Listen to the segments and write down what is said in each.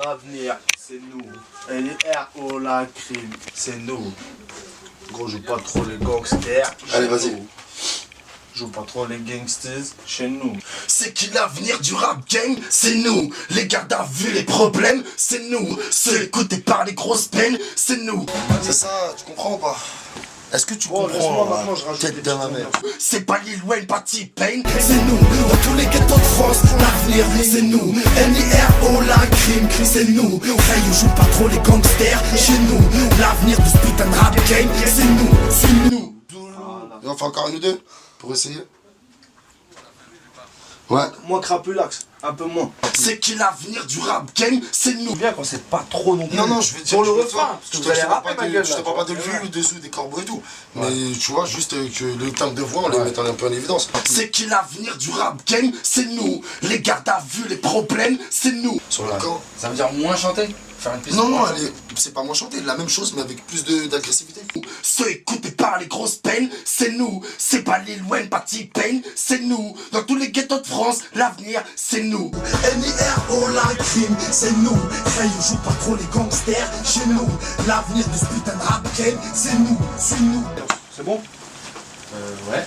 L'avenir, c'est nous. LRO, la crime, c'est nous. Gros, joue pas trop les gangsters. Allez, vas-y. Joue pas trop les gangsters chez nous. C'est qui l'avenir du rap game? C'est nous. Les gardes à vue, les problèmes, c'est nous. Ceux écoutés par les grosses peines, c'est nous. C'est ça, tu comprends ou pas? Est-ce que tu comprends? Maintenant, je rajoute Tête de ma mère. C'est pas Lil Wayne, pas T-Pain, c'est nous. Dans tous les ghettos de France, l'avenir, c'est nous. NIRO, la crime, c'est nous. Hey, on joue pas trop les gangsters chez nous. L'avenir de ce putain de rap game, c'est nous. C'est nous. Et on fait encore un ou deux pour essayer. Ouais. Moins crapulax, un peu moins. C'est qui l'avenir du rap game, c'est nous. Bien quand c'est pas trop non plus. Non, je veux dire. Pour le refrain, parce que vous allez rapper ma gueule. Je te parle pas de lui ou dessous des corbeaux et tout. Mais tu vois, juste que le terme de voix, on les met un peu en évidence. C'est qui l'avenir du rap game, c'est nous. Les gardes à vue, les problèmes, c'est nous. Sur le camp. Ça veut dire moins chanter? Faire une piste? Non, c'est pas moins chanté, la même chose, mais avec plus d'agressivité. Ceux écoutés par les grosses peines, c'est nous. C'est pas Lil Wayne, pas T-Pain, c'est nous. Dans tous les ghettos de France, l'avenir, c'est nous. NIRO, la crime, c'est nous. Hey, on joue pas trop les gangsters chez nous. L'avenir de ce putain de rap game, c'est nous. Suis-nous. C'est bon? Ouais.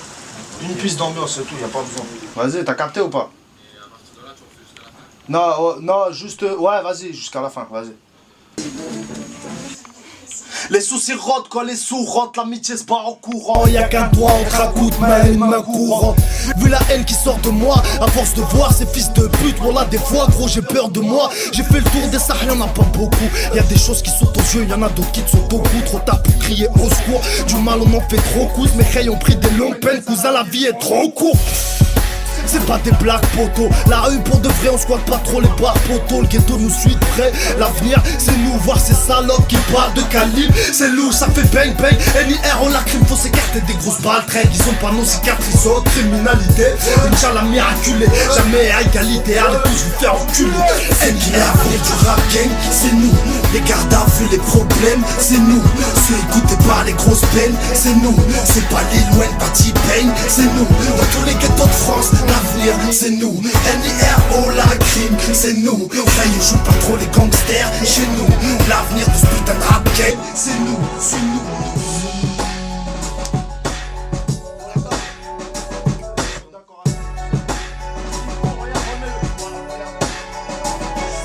Une piste d'ambiance, c'est tout, y a pas besoin. Vas-y, t'as capté ou pas? Non, non, juste... Ouais, vas-y, jusqu'à la fin, vas-y. Les soucis rotent quand les sous rentrent, l'amitié se part en courant. Y'a qu'un doigt entre un coup de main et une main courante. Vu la haine qui sort de moi, à force de voir ces fils de pute, voilà des fois gros j'ai peur de moi. J'ai fait le tour des Sahara, y'en a pas beaucoup. Y'a des choses qui sautent aux yeux, y'en a d'autres qui te sautent au cou. Trop tard pour crier au secours, du mal on en fait trop coups. Mes reilles ont pris des longues peines, cousin la vie est trop courte. C'est pas des blagues poteaux, la rue pour de vrai on squatte pas trop les bars poteaux. Le ghetto nous suit de près, l'avenir c'est nous. Voir ces salopes qui parlent de calibre, c'est lourd, ça fait bang bang. NIRO la crime, faut s'écarter des grosses balles traînes qui sont pas nos cicatrices en criminalité. Inch'Allah miraculé, jamais à égalité, allez tous vous faire enculer. NIRO du rap game, c'est nous. Les gardes à vue, les problèmes, c'est nous. Ceux écoutés par les grosses peines, c'est nous. C'est pas Lil Wayne, pas T-Pain, c'est nous. Dans tous les ghettos de France, l'avenir, c'est nous. NIRO, la crime, c'est nous. Enfin, on joue pas trop les gangsters chez nous. L'avenir de ce putain de rap game, c'est nous, c'est nous.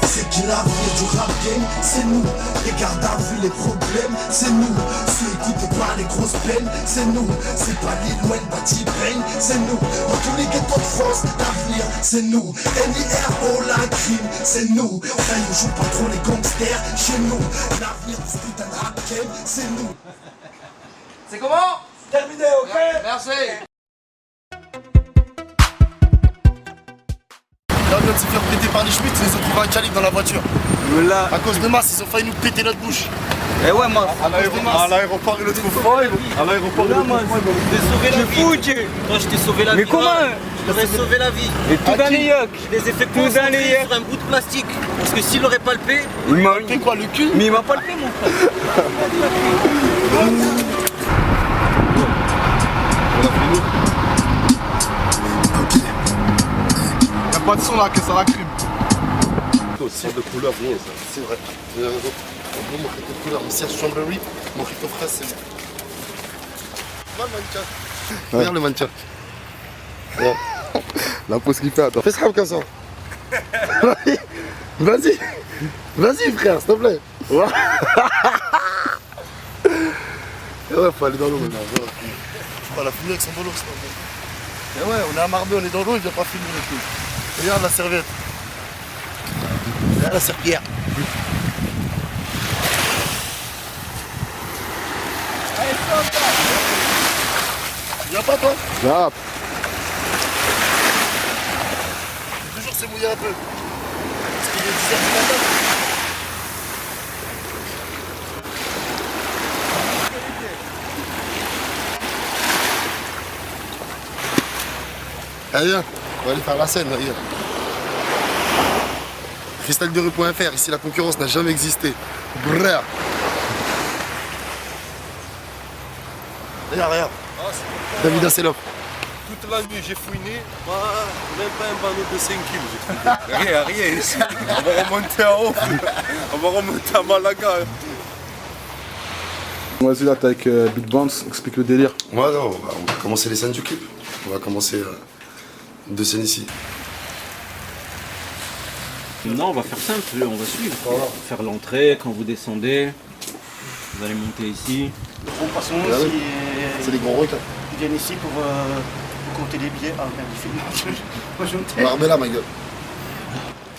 C'est qui l'avenir du rap game, c'est nous. Les gardes à vue, les problèmes, c'est nous. Ceux écoutés par les grosses peines, c'est nous. C'est pas Lil Wayne, pas T-Pain, c'est nous. Dans tous les ghettos de France, l'avenir, c'est nous. NIRO, la crime, c'est nous. Enfin, on joue pas trop les gangsters chez nous. L'avenir de ce putain de rap game, c'est nous. C'est comment? Terminé, ok? Merci. Là, on vient de se faire péter par les Schmitz, ils ont trouvé un calibre dans la voiture. Là, À cause de Mars, ils ont failli nous péter notre bouche. Eh ouais, moi, à l'aéroport, il le trouve fort. À l'aéroport, il le trouve fort. je t'ai sauvé la vie. Toi, je t'ai sauvé la vie. Mais comment? Je t'aurais sauvé la vie. Et tout dans les yoks. Je les ai fait Tout dans les concentrer yoks. sur un bout de plastique. Parce que s'il aurait palpé, Il m'a T'es quoi, le cul? Mais il m'a palpé mon frère. Y'a pas de son là, que ça la crime. Aussi de couleur, bien ça. C'est vrai. Bon, mon mojito de couleur, mais Serge Strawberry, mojito fraise, c'est bon. Voilà le mannequin. Regarde le mannequin. Regarde. La pause qu'il fait, attends. Fais ça comme ça. Vas-y. Vas-y, frère, s'il te plaît. Ouais. Ouais, faut aller dans l'eau maintenant. Faut pas la filmer avec son bolo, c'est pas bon. Et ouais, on est à Marbé, on est dans l'eau, il vient pas filmer les trucs. Regarde la serviette. Regarde la serpillère. Viens pas toi? Là, Toujours se mouiller un peu. Parce qu'il est 10h du matin. Allez, viens, on va aller faire la scène, là, viens. Cristalderue.fr, ici la concurrence n'a jamais existé. Brrr. Regarde, regarde. David Asseloff. toute la nuit, j'ai fouiné. Même pas un panneau de 5 kilos, j'ai trouvé. Rien ici. On va remonter en haut. On va remonter à Malaga. Vas-y, là, t'es avec Big Bounce, explique le délire. Ouais, non, on va commencer les scènes du clip. On va commencer 2 scènes ici. Non, on va faire simple, on va suivre. Faire l'entrée, quand vous descendez, vous allez monter ici. De toute façon, C'est des gros requins. ils viennent ici pour compter les billets. Ah merde, il fait moi je me tais. Marbella, ma gueule.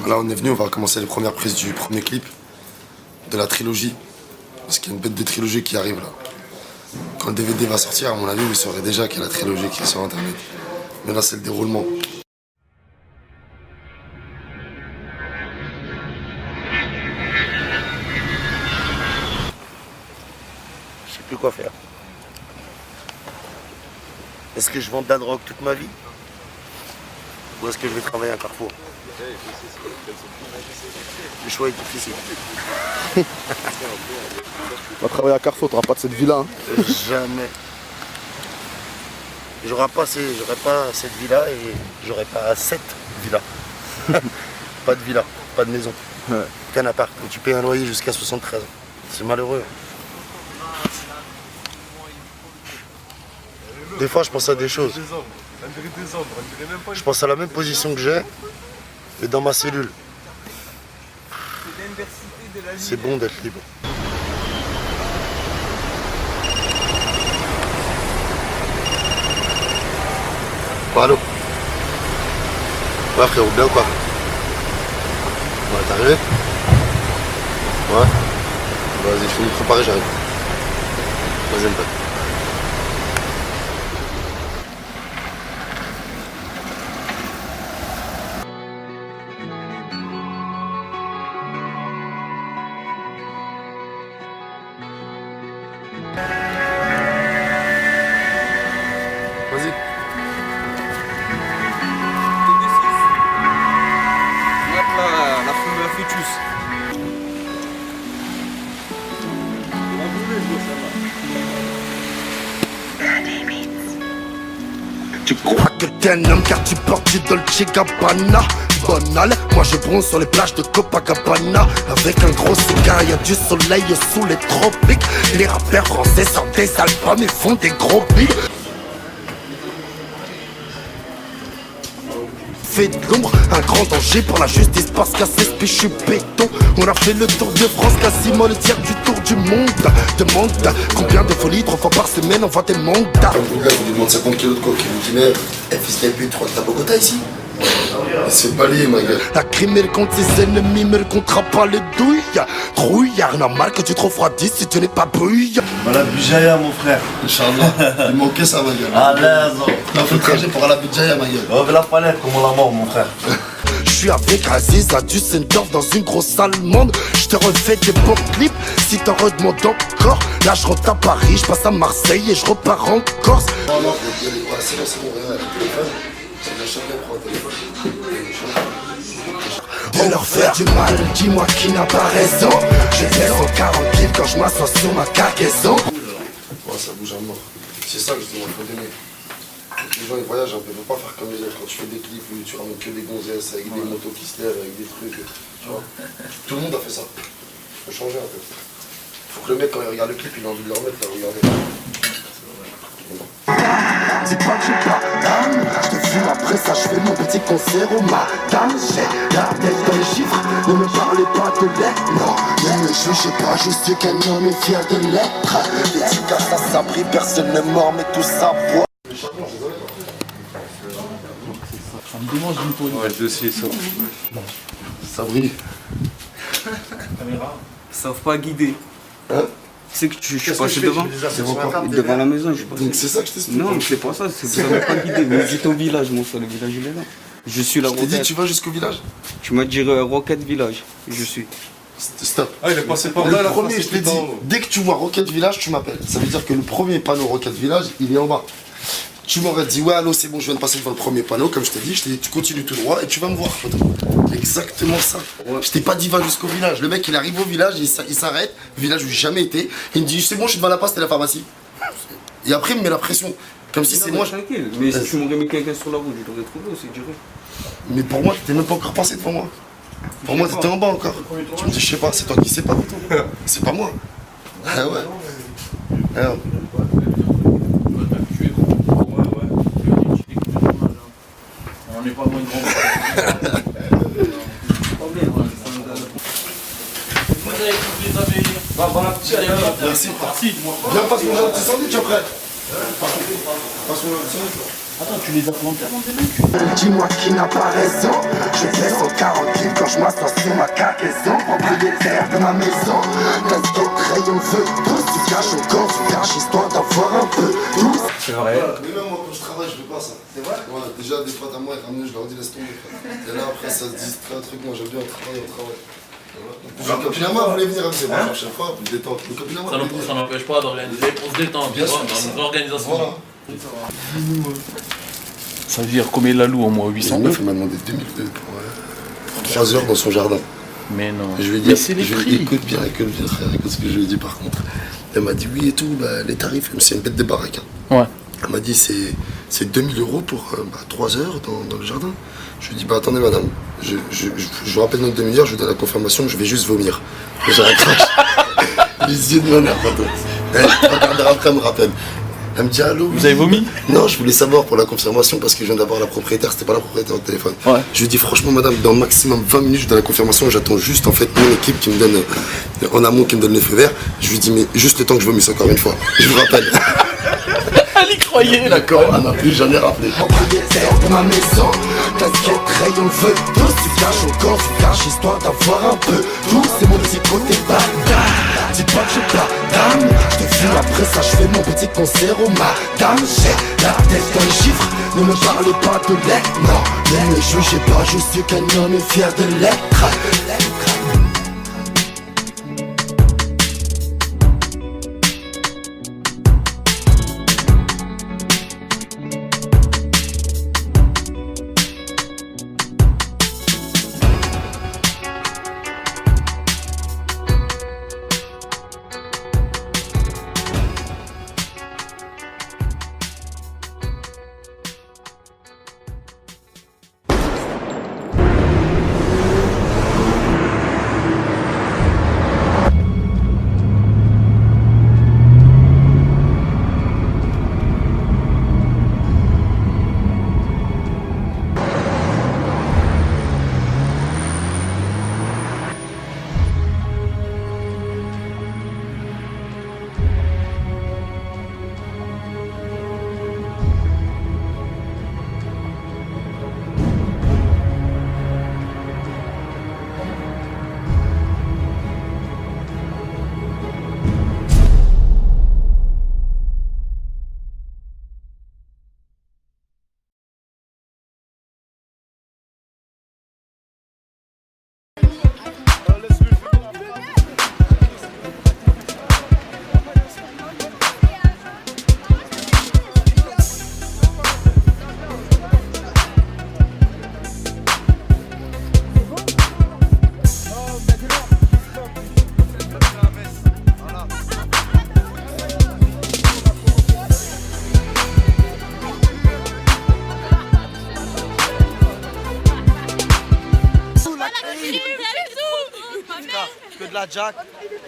Là, on est venu, on va commencer les premières prises du premier clip de la trilogie. Parce qu'il y a une bête de trilogie qui arrive là. Quand le DVD va sortir, à mon avis, vous saurez déjà qu'il y a la trilogie qui est sur internet. Mais là, c'est le déroulement. Je sais plus quoi faire. Est-ce que je vends de la drogue toute ma vie? Ou est-ce que je vais travailler à Carrefour? Le choix est difficile. On va travailler à Carrefour, t'auras pas de cette villa. Hein. Jamais. J'aurai pas cette villa et j'aurai pas cette villa. Pas de villa, pas de maison. Ouais. Qu'un appart où tu payes un loyer jusqu'à 73 ans. C'est malheureux. Des fois, je pense à des choses. Je pense à la même position que j'ai, et dans ma cellule. C'est bon d'être libre. Quoi, allô? Ouais, frérot, bien ou quoi? Ouais, t'es arrivé? Ouais? Vas-y, je finis de préparer, j'arrive. Vas-y, me tape. Vas-y. La foule la fœtus. Tu crois que t'es un homme car tu portes du Dolce Gabbana. Banal, moi je bronze sur les plages de Copacabana. Avec un gros cigare, y'a du soleil sous les tropiques. Les rappeurs français sortent des albums et font des gros beats. Fait de l'ombre, un grand danger pour la justice parce qu'à ces je suis béton. On a fait le tour de France, quasiment le tiers du tour du monde. Demande combien de folies, 3 fois par semaine on voit des mandats. Le gars il lui demande 50 kilos de coke, il lui dit mais fils de pute, tu crois que t'as Bogota ici? C'est pas lié ma gueule. La crime elle compte ses ennemis mais elle comptera pas les douilles. Trouille, y'a rien à mal que tu te refroidisses si tu n'es pas bouille. Voilà Bijaya mon frère. Inch'Allah, il manquait ça ma gueule. À l'aise. On a fait le trajet pour aller à Bijaya ma gueule. Oh la palette comme on la mort mon frère. Je suis avec Aziz à Düsseldorf dans une grosse allemande. Je te refais des beaux clips si t'en redemandes encore. Là je rentre à Paris, je passe à Marseille et je repars en Corse. Oh non, c'est bon, le téléphone. C'est bien chacun prend un téléphone. De leur faire du mal, dis-moi qui n'a pas raison. J'ai fait 140 kills quand je m'assois sur ma cargaison. Ouais, ça bouge à mort. C'est ça que je dis, il faut donner. Les gens ils voyagent un peu, faut pas faire comme les autres. Quand tu fais des clips où tu ramènes que des gonzesses avec des motos qui se lèvent, avec des trucs, tu vois. Tout le monde a fait ça. Faut changer un peu. Faut que le mec quand il regarde le clip, il a envie de le remettre, là, regardez. Dis pas que j'ai pas d'âme, je te fume après ça, je fais mon petit concert au madame. J'ai la tête dans les chiffres, ne me parlez pas de lettres, non. Ne me jugez pas, je suis qu'un homme et fier de l'être. Dédicace à Sabri, personne ne mord, mais tout ça boit. Ouais, le dossier sort. Sabri. Ils savent pas guider. Hein? Tu sais que je suis passé devant. Devant la maison, je suis Donc c'est ça que je t'explique. Non, c'est pas ça, vous savez pas guider. Mais j'étais au village, mon frère, le village il est là. Je suis la Je t'ai dit Roquette. tu vas jusqu'au village. Tu m'as dit Roquette Village. Je suis. Stop. Ah, il est passé par Le là, la premier, je t'ai dit, dès que tu vois Roquette Village, tu m'appelles. Ça veut dire que le premier panneau Roquette Village, il est en bas. Tu m'aurais dit, ouais, allô, c'est bon, je viens de passer devant le premier panneau, comme je t'ai dit, tu continues tout droit et tu vas me voir. Exactement ça. Je t'ai pas dit, va jusqu'au village. Le mec, il arrive au village, il s'arrête, village où j'ai jamais été. Il me dit, c'est bon, je suis devant la passe, c'était la pharmacie. Et après, il me met la pression. Comme si c'est moi. Tranquille, mais si tu m'aurais mis quelqu'un sur la route, je t'aurais trouvé aussi direct. Mais pour moi, t'étais même pas encore passé devant moi. Pour moi, t'étais en bas encore. Tu me dis, je sais pas, c'est toi qui sais pas. C'est pas moi. Ah ouais. Alors. On n'est pas loin de grand. Merci. Viens, passe-moi un petit sandwich après. Passe-moi un petit sandwich. Attends, tu les as plantés avant tes mecs? Dis-moi qui n'a pas raison. Je fais 140 000 quand je m'assois sur ma cargaison. Propriétaire de ma maison. Casquette, rayon, feu, tous. Tu caches encore, tu caches histoire d'avoir un peu tous. C'est vrai. Mais même moi quand je travaille, je fais pas ça. C'est vrai? Ouais, déjà des potes à moi, ils ramenaient, je leur dis laisse tomber. Et là après, ça se distrait un truc. Moi j'aime bien travailler, on travaille. Une copine à moi voulait venir avec moi la prochaine fois pour me détendre. Une copine à moi. Ça n'empêche pas d'organiser pour se détendre, bien sûr, dans l'organisation. Voilà. Ça veut dire combien il la loue en mois? 800 9, il m'a demandé 2002 pour 3 heures dans son jardin. Mais non. Et je lui ai dit, écoute bien frère, écoute ce que je lui ai dit par contre. Elle m'a dit oui et tout, bah, les tarifs, c'est une bête de baraque. Hein. Ouais. Elle m'a dit c'est 2000 € pour 3 heures dans le jardin. Je lui ai dit bah attendez madame, je vous rappelle notre demi-heure, je vous donne la confirmation, je vais juste vomir. Et je raccroche. Les yeux de ma mère, pardon. Elle, 3 quarts d'heure après, elle me rappelle. Elle me dit allô. Vous avez vomi? Non, je voulais savoir pour la confirmation parce que je viens d'avoir la propriétaire, c'était pas la propriétaire au téléphone. Ouais. Je lui dis franchement madame, dans maximum 20 minutes je donne la confirmation, j'attends juste en fait mon équipe qui me donne en amont qui me donne le feu vert. Je lui dis mais juste le temps que je vomisse encore une fois. Je vous rappelle. Elle y croyait. D'accord, elle m'a plus jamais rappelé. Propriétaire de ma maison, casquette, rayon, feu, tous. Tu caches encore, tu caches histoire d'avoir un peu tout. C'est mon petit côté bâtard. Dis pas que j'ai pas d'âme. Je te fume après ça, je fais mon petit concert au madame. J'ai la tête dans les chiffres, ne me parlez pas de lettres. Non, ne me jugez pas, je suis qu'un homme fier de l'être. Que de la jack,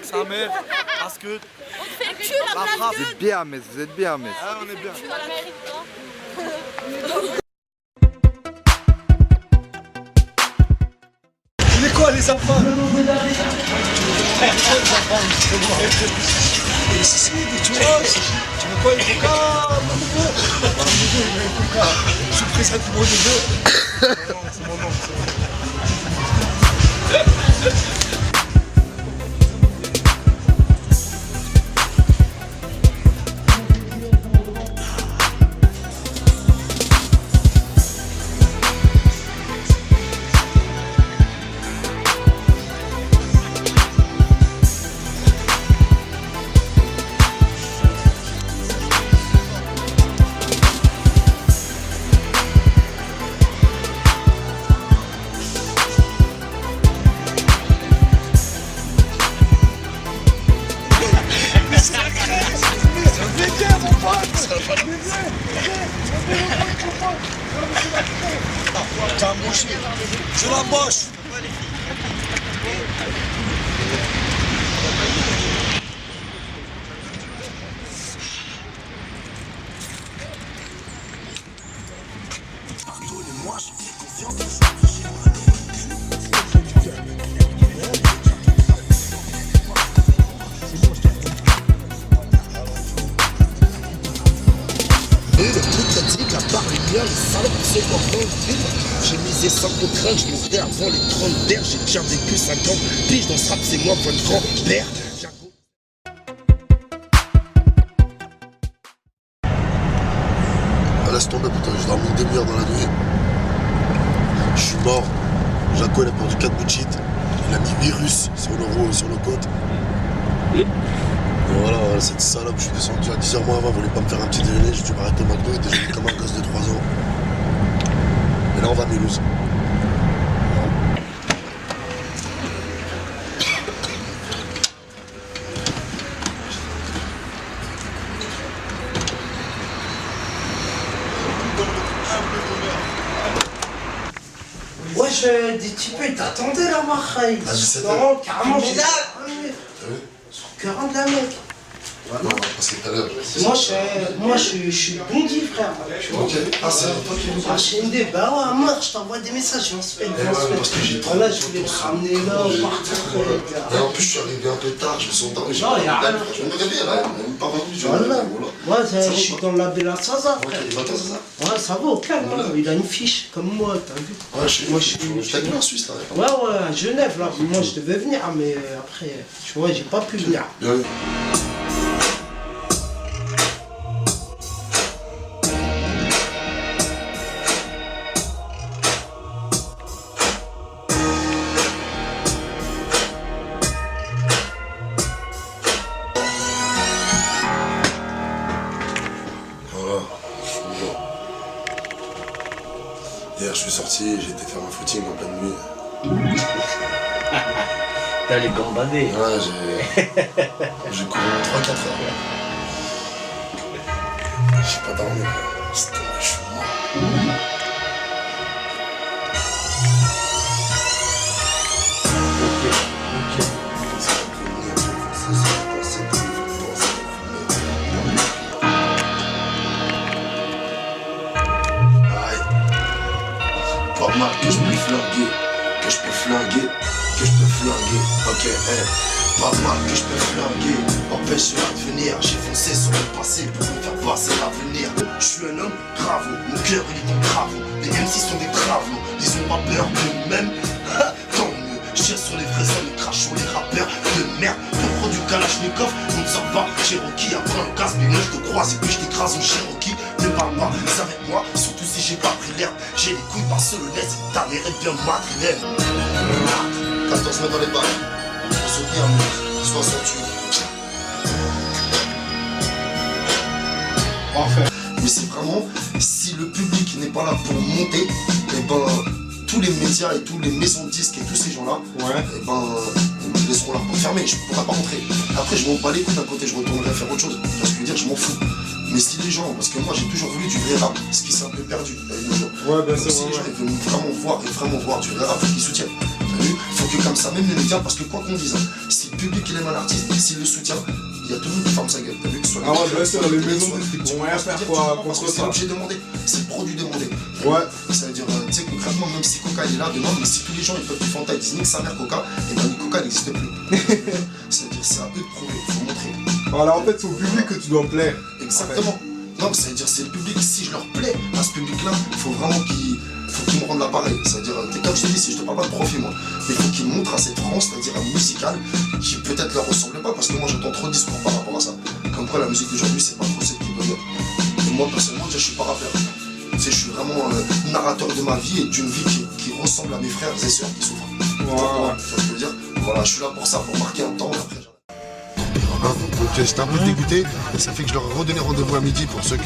sa mère, parce que Vous êtes bien, mais vous êtes bien, mais. ah, on est bien. Mais quoi les enfants? Si, tu vois, tu veux quoi les coca? Je suis présent pour mon neveu. C'est mon nom, Je l'embauche. Pardonnez-moi, j'ai fait confiance. Le truc ça dit que la barre est bien, les salopes se portent dans le film. J'ai misé sans contrainte, je montais avant les 30 d'air. J'ai déjà vécu 50 piges dans ce rap, c'est moi votre grand-père. Laisse tomber putain, j'ai dormi une demi-heure dans la nuit. Je suis mort. Jaco il a perdu 4 bouts de shit. Il a mis 8 Russes sur le côte. Et voilà, cette salope, je suis descendu à 10h moins avant, voulait pas me faire un petit déjeuner, j'ai dû m'arrêter au McDo, il était déjeuné comme un gosse de 3 ans. Et là on va à Mulhouse. Wesh, des types, ils t'attendaient là, Marseille. À 17h. Non, carrément, j'ai là. T'as vu? Sur 40 la mec. Non, on va passer tout à l'heure. Moi, je suis bondi, frère. Tu vois. Ok. Ah, c'est toi qui nous Ah, chez MD, bah ouais, à mort, je t'envoie des messages, je m'en se fait. parce que j'ai trop. Voilà, je voulais te ramener là, au partir. Et en plus, je suis arrivé un peu tard, je me suis endormi. Non, y a rien. Je me réveille là, même pas 20 minutes. Voilà. Moi, Ça je suis dans la Bella Saza, Ok, frère. il va c'est ça? Ouais, ça va au calme, hein. Il a une fiche, comme moi, t'as vu. Ouais, je suis en Suisse là. Ouais, à Genève, là. Moi, je devais venir, mais après, tu vois, j'ai pas pu venir. Bien vu. Voilà, je suis bon. Hier, je suis sorti, j'ai été faire un footing en pleine nuit. T'as les gambadés. Ouais, j'ai couru 3-4 heures. J'ai pas dormi, c'était je suis mort. Pas mal que je peux flinguer, ok, pas mal que je peux flinguer, empêche l'advenir, j'ai foncé sur le passé pour me faire passer l'avenir. Je suis un homme bravo, mon cœur il est en travaux, les MC sont des travaux, ils ont pas peur d'eux-mêmes, tant mieux, je tire sur les vrais hommes et crache sur les rappeurs de merde, ton produit Kalachnikov, on ne sort pas, Cherokee, après un casse, mais moi je te croise et puis je t'écrase en Cherokee, ne parle pas, c'est avec moi, surtout si j'ai pas pris l'herbe, j'ai les couilles barcelonaises, ta mère est bien madrilène. 14 mètres dans les balles, pour soutenir 68. Enfin. Mais c'est vraiment, si le public n'est pas là pour monter, et ben tous les médias et tous les maisons de disques et tous ces gens-là, et ben ils me laisseront là pour fermer, je pourrai pas rentrer. Après je m'en bats les couilles d'un côté, je retournerai faire autre chose. Tu vois ce que je veux dire, je m'en fous. Mais si les gens, parce que moi j'ai toujours voulu du vrai rap, ce qui s'est un peu perdu avec nos gens. Ouais, bien sûr. Si les gens ils veulent vraiment voir du vrai rap, faut qu'ils soutiennent. T'as vu? Faut que comme ça, même les médias, parce que quoi qu'on dise, si le public il aime un artiste, s'il le soutient, il y a tout le monde qui ferme sa gueule. T'as vu? Ah ouais, bien sûr, les maisons de disques, ils pourront rien faire contre C'est ça. l'objet demandé, c'est le produit demandé. Ouais. Ça veut dire, tu sais, concrètement, même si Coca il est là demain, mais si tous les gens ils peuvent du Fanta, ils disent nique sa mère Coca, et ben Coca n'existe plus. C'est-à-dire, c'est à eux de prouver, il faut montrer. Voilà, en fait, c'est au public que tu dois plaire. Exactement. Non, ça veut dire, c'est le public, si je leur plais à ce public-là, il faut vraiment qu'ils me rendent l'appareil. C'est-à-dire, comme je te dis, si je te parle pas de profit, moi, mais il faut qu'ils montrent à cette France, c'est-à-dire un musical, qui peut-être leur ressemble pas, parce que moi j'entends trop de discours par rapport à ça. Comme quoi la musique d'aujourd'hui, c'est pas trop celle qui doit être. Et moi, personnellement, déjà, je suis pas rappeur. Tu sais, je suis vraiment narrateur de ma vie et d'une vie qui ressemble à mes frères et sœurs qui souffrent. Voilà. Tu vois ce que je veux dire? Voilà, je suis là pour ça, pour marquer un temps, et après Donc j'étais un peu dégoûté, et ça fait que je leur ai redonné rendez-vous à midi pour ceux, pour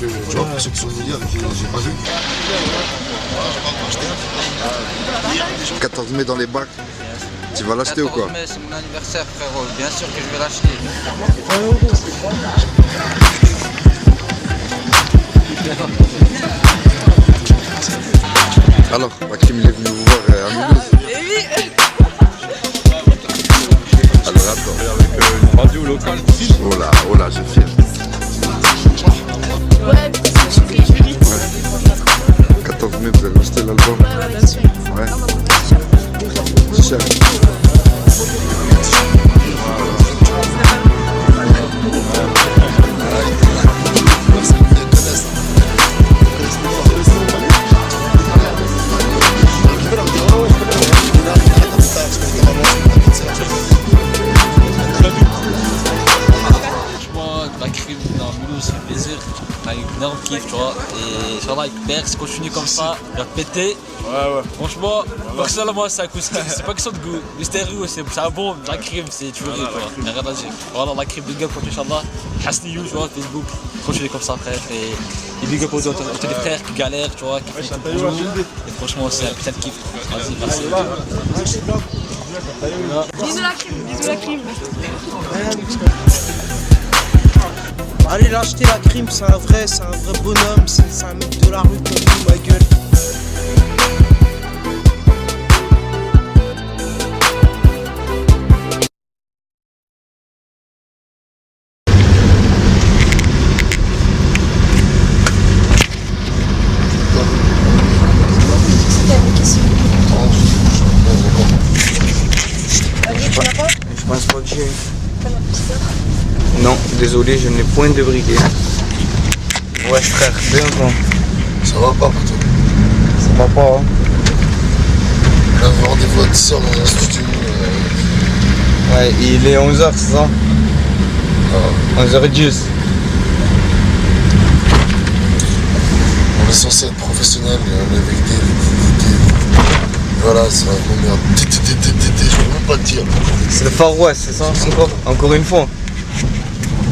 ceux qui sont venus hier et qui j'ai pas vu. 14 mai dans les bacs, tu vas l'acheter ou quoi? 14 mai, c'est mon anniversaire, frérot, bien sûr que je vais l'acheter. Alors, Maxime il est venu vous voir à Mulhouse. cher. Franchement, la crime dans Mulhouse, ça fait plaisir. On a eu un énorme kiff, tu vois. Et Inch'Allah, avec Perse, continue comme ça, il va péter. Ouais. Franchement, personnellement, c'est pas question de goût. Le stéréo, c'est un bon, la crime, c'est tuerie, quoi. Il n'y a rien à dire. Voilà, la crime, big up, continue, Inch'Allah. Hasni You, tu vois, Facebook, continue comme ça, frère. Et big up aux autres frères qui galèrent, tu vois, qui font tout pour nous. Et franchement, c'est un putain de kiff. Vas-y, merci. Bisous la crime. Allez l'acheter la crime, c'est un vrai bonhomme, c'est un mec de la rue comme nous, ma gueule. Je pense pas que j'ai. Non, désolé, je n'ai point de briquet. Ouais frère, bien bon. Ça va pas pour toi? Ça va pas, hein. On a rendez-vous à 10h dans un studio. Ouais, il est 11h, c'est ça? 11h10. On est censé être professionnel, mais on est avec des voilà, c'est un gros merde. Je peux même pas te dire. C'est le Far West, c'est ça? Encore une fois.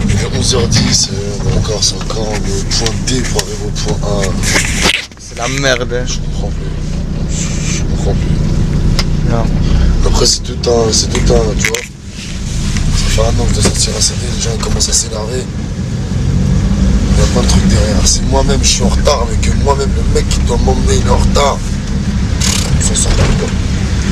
Il est 11h10, c'est encore le point D pour arriver au point A. C'est la merde, hein. Je comprends plus. Non. Après c'est tout un, tu vois. Ça fait un an que je dois sortir un CD, les gens commencent à s'énerver. Il y a plein de trucs derrière. Si moi-même je suis en retard, mais que moi-même le mec qui doit m'emmener il est en retard, on s'en sort pas quoi.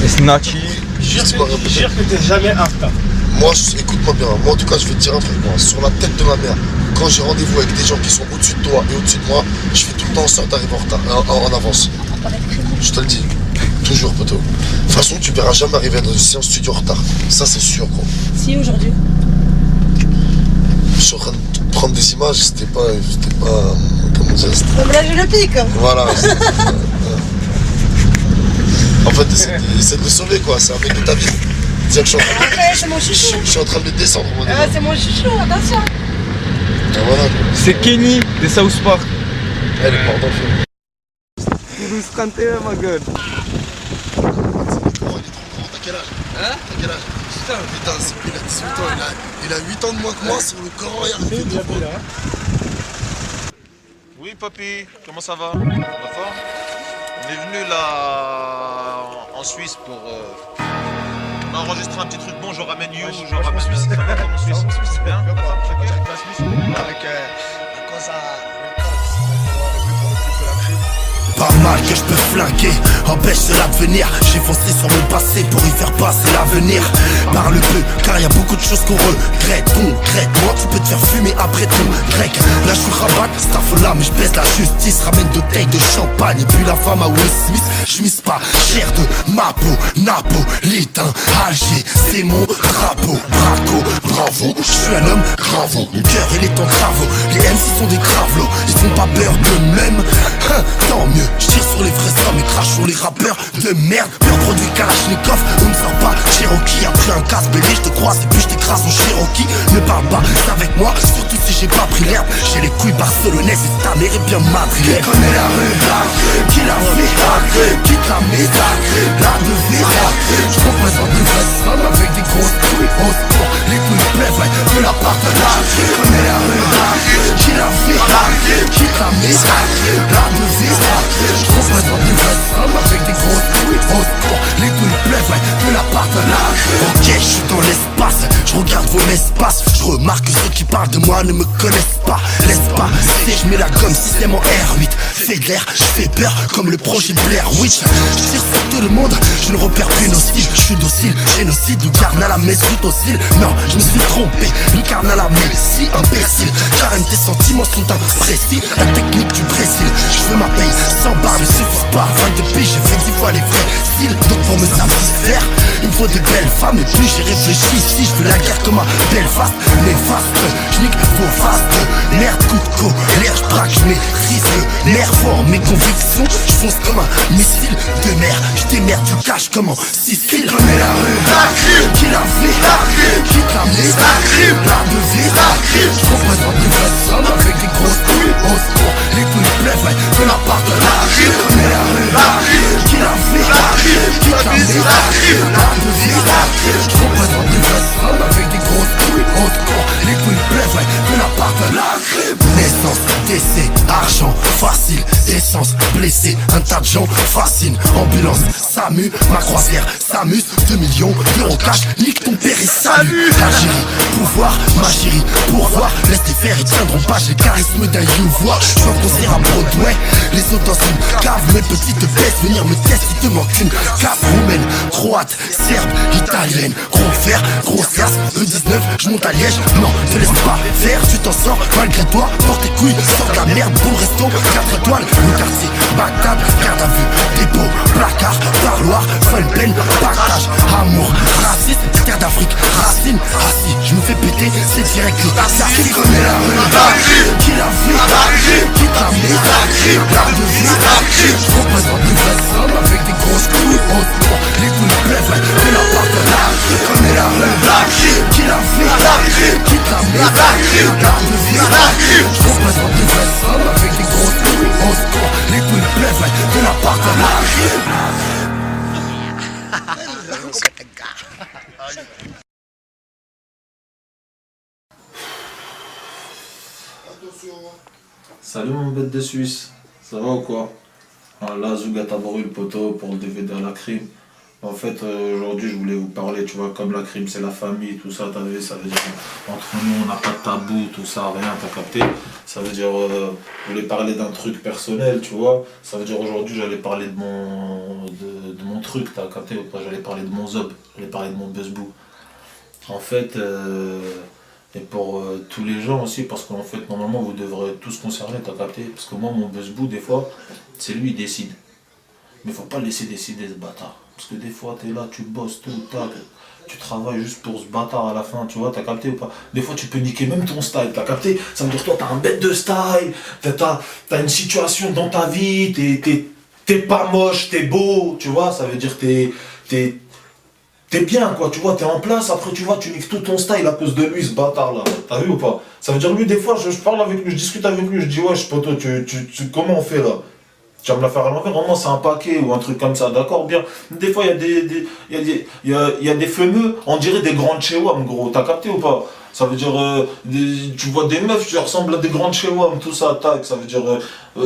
Et Snatchy. Jure que t'es jamais en retard. Moi, écoute-moi bien, moi en tout cas je vais te dire un truc, moi, sur la tête de ma mère, quand j'ai rendez-vous avec des gens qui sont au-dessus de toi et au-dessus de moi, je fais tout le temps en sorte d'arriver en retard, en avance. Je te le dis, toujours poteau. De toute façon, tu verras jamais arriver dans une séance studio en retard, ça c'est sûr gros. Si, aujourd'hui. Je suis en train de prendre des images, c'était pas, comment dire, Donc là, j'ai le pic. voilà. En fait, essaie de le sauver quoi, c'est un mec de ta vie. Dire que C'est mon chouchou. je suis en train de le descendre. C'est mon chouchou, attention. Et voilà. C'est Kenny de South Park. Elle est porte en feu. Toulouse 31, ma gueule. T'as quel âge? Hein? T'as quel âge? Putain, il a 18 ans, il a 8 ans de moins que moi sur le Coran, il a fait Oui, papy, comment ça va? Ça va fort? On est venu là en Suisse pour. On a enregistré un petit truc bon, je ramène You, je ramène. Ça va comme en Suisse? C'est bien? Avec la cause Pas mal que je peux flinguer, empêche de l'advenir. J'ai foncé sur mon passé pour y faire passer l'avenir. Parle peu, car y a beaucoup de choses qu'on regrette. Concrètement, tu peux te faire fumer après ton grec. Là je suis rabat, c'est là mais je baisse la justice. Ramène de taille de champagne et puis la femme à Will Smith. Je mise pas cher de ma peau, napolitain, Alger, c'est mon drapeau. Braco, bravo, je suis un homme gravo. Mon cœur il est en travaux, les MC sont des gravelots. Ils font pas peur d'eux-mêmes, tant mieux. Je tire sur les vrais hommes et crache sur les rappeurs de merde. Pur produit Kalachnikov, on ne sort pas Cherokee. Après un casse belé, je te croise et puis je t'écrase en Cherokee. Ne parle pas avec moi, surtout si j'ai pas pris l'herbe. J'ai les couilles barcelonaises et ta mère est bien madrilène. Connais la rue, qui la fait, quitte la médaille, la devise. Je représente de vrais hommes avec des grosses couilles au sport. Les couilles pleines, ouais, de la part de l'âge. Connais la rue, qui la fait, quitte la médaille, la devise. Je représente des vrais hommes avec des grosses couilles au sport. Les couilles pleines, ouais, de la part de l'âge. Ok, je suis dans l'espace, je regarde vos espaces. Je remarque que ceux qui parlent de moi ne me connaissent pas. Laisse pas, je mets la gomme système en R8. Fais de l'air, je fais peur comme le projet Blair Witch. Je tire sur tout le monde, je ne repère plus nos styles. Je suis docile, génocide, Lucarne à la messe, tout docile. Non, je me suis trompé, Lucarne à la messe, si imbécile. Karen, tes sentiments sont imprécis. La technique du Brésil, je veux ma paye. 100 barres ne suffisent pas, 22 piges, j'ai fait 10 fois les vrais styles. Donc pour me satisfaire, me faut des belles femmes. Et plus j'ai réfléchi, si je veux la guerre comme un Belfast. Néfaste, j'nique vos fastes. Merde, coup de colère, j'braque, j'maîtrise le nerf fort. Mes convictions, j'fonce comme un missile de mer. J'démerde du cash comme en Sicile. Connais la rue, la crime, qui l'a fait, la crime, qui t'a mis, la crime, l'art de vie, la crime. J'représente une vraie somme avec des grosses couilles. Au sport, les couilles plèvent, ouais, de la part de la crime. Connais la rue, la crime, qui l'a fait, la crime, qui t'a mis, la crime, l'art de vie, la crime. J'représente une vraie somme avec des grosses couilles. Au sport, les couilles plèvent, ouais, de la part de la crime. Naissance, décès, argent, facile, essence, blessé, un tas de gens fascine. Ambulance, SAMU, ma croisière s'amuse. 2 millions d'euros cash, nique ton père et salut. L'Algérie, pouvoir, ma chérie, pourvoir. Laisse les faire, ils tiendront pas, j'ai le charisme d'un youvoir. Je suis en concert à Broadway, les autres dans une cave. Mes petites baisses, venir me tester, il te manque une cave. Roumaine, croate, serbe, italienne. Gros fer, gros cerce, E19, je monte à Liège. Non, te laisse pas faire, tu t'en sors malgré toi. Porte tes couilles, sors de la merde, bon resto, 4 étoiles. Le quartier, Bagdad, garde à vue, dépôt, placard, parloir, folle peine, partage, amour, raciste, terre d'Afrique, racine, assis, je me fais péter, c'est direct le tassard. Qui connaît la rue, la crime, qui l'a fait, la crime, qui t'a mis, la crime, l'art de vie, la crime. Je représente une vraie somme avec des grosses couilles, au sport, les couilles plèvent, de la part de la rue. Qui connaît la rue, la crime, qui l'a fait, la crime, qui t'a mis, la crime, l'art de vie, la crime. Je représente une vraie somme avec des grosses couilles, au sport, les couilles plèvent, de la part de la rue. Salut mon bête de Suisse, ça va ou quoi? Là, Zouga t'a brûlé le poteau pour le DVD à la crime. En fait, aujourd'hui, je voulais vous parler, tu vois, comme la crime, c'est la famille, tout ça, t'as vu, ça veut dire entre nous, on n'a pas de tabou, tout ça, rien, t'as capté? Ça veut dire, je voulais parler d'un truc personnel, tu vois. Ça veut dire, aujourd'hui, j'allais parler de mon truc, t'as capté ou pas? J'allais parler de mon zob, j'allais parler de mon buzzboo. En fait, et pour tous les gens aussi, parce qu'en fait, normalement, vous devrez être tous concernés, t'as capté? Parce que moi, mon buzzboo, des fois, c'est lui, il décide. Mais faut pas le laisser décider, ce bâtard. Parce que des fois, t'es là, tu bosses tout, tac, tu travailles juste pour ce bâtard à la fin, tu vois, t'as capté ou pas? Des fois, tu peux niquer même ton style, t'as capté? Ça veut dire, toi, t'as un bête de style, t'as une situation dans ta vie, t'es pas moche, t'es beau, tu vois, ça veut dire, t'es bien, quoi, tu vois, t'es en place, après, tu vois, tu niques tout ton style à cause de lui, ce bâtard-là, t'as vu ou pas? Ça veut dire, lui, des fois, je parle avec lui, je discute avec lui, je dis, ouais, poto, comment on fait, là? Tu vas me la faire à l'envers, vraiment c'est un paquet ou un truc comme ça, d'accord, bien. Des fois il y a des fumeux, on dirait des grandes chewam, gros, t'as capté ou pas? Ça veut dire, tu vois des meufs, tu ressembles à des grandes chewam, tout ça, tac, ça veut dire, je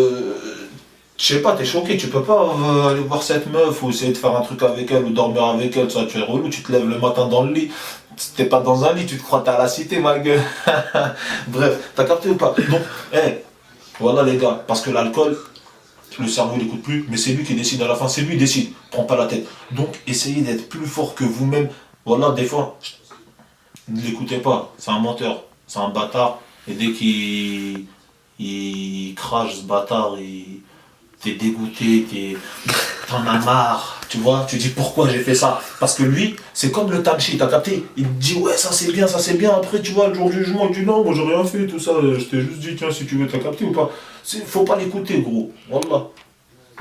sais pas, t'es choqué, tu peux pas aller voir cette meuf ou essayer de faire un truc avec elle ou dormir avec elle, ça, tu es relou, tu te lèves le matin dans le lit, t'es pas dans un lit, tu te crois t'es à la cité, ma gueule. Bref, t'as capté ou pas? Donc, voilà les gars, parce que l'alcool, le cerveau il n'écoute plus, mais c'est lui qui décide à la fin, c'est lui qui décide, prends pas la tête. Donc essayez d'être plus fort que vous-même. Voilà, des fois, ne l'écoutez pas, c'est un menteur, c'est un bâtard, et dès qu'il crache ce bâtard, t'es dégoûté, t'en as marre, tu vois, tu dis pourquoi j'ai fait ça. Parce que lui, c'est comme le Tanchi, t'as capté, il te dit ouais ça c'est bien, après tu vois, le jour du jugement, il dit non, moi j'ai rien fait, tout ça, je t'ai juste dit tiens si tu veux, t'as capté ou pas. Faut pas l'écouter gros, voilà.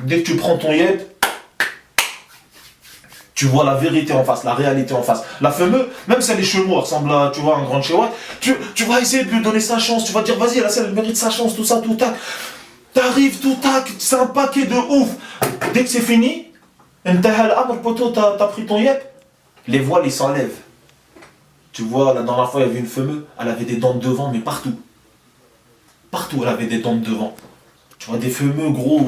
Dès que tu prends ton yep, tu vois la vérité en face, la réalité en face. La fameuse, même si elle est chelou, elle ressemble à, tu vois, un grand chéouet, tu vas essayer de lui donner sa chance, tu vas dire vas-y, elle mérite sa chance, tout ça, tout tac. T'arrives, tout tac, c'est un paquet de ouf. Dès que c'est fini, t'as pris ton yep, les voiles ils s'enlèvent. Tu vois, la dernière fois il y avait une fameuse, elle avait des dents de devant, mais partout. Partout elle avait des dents de devant. Tu vois, des fameux gros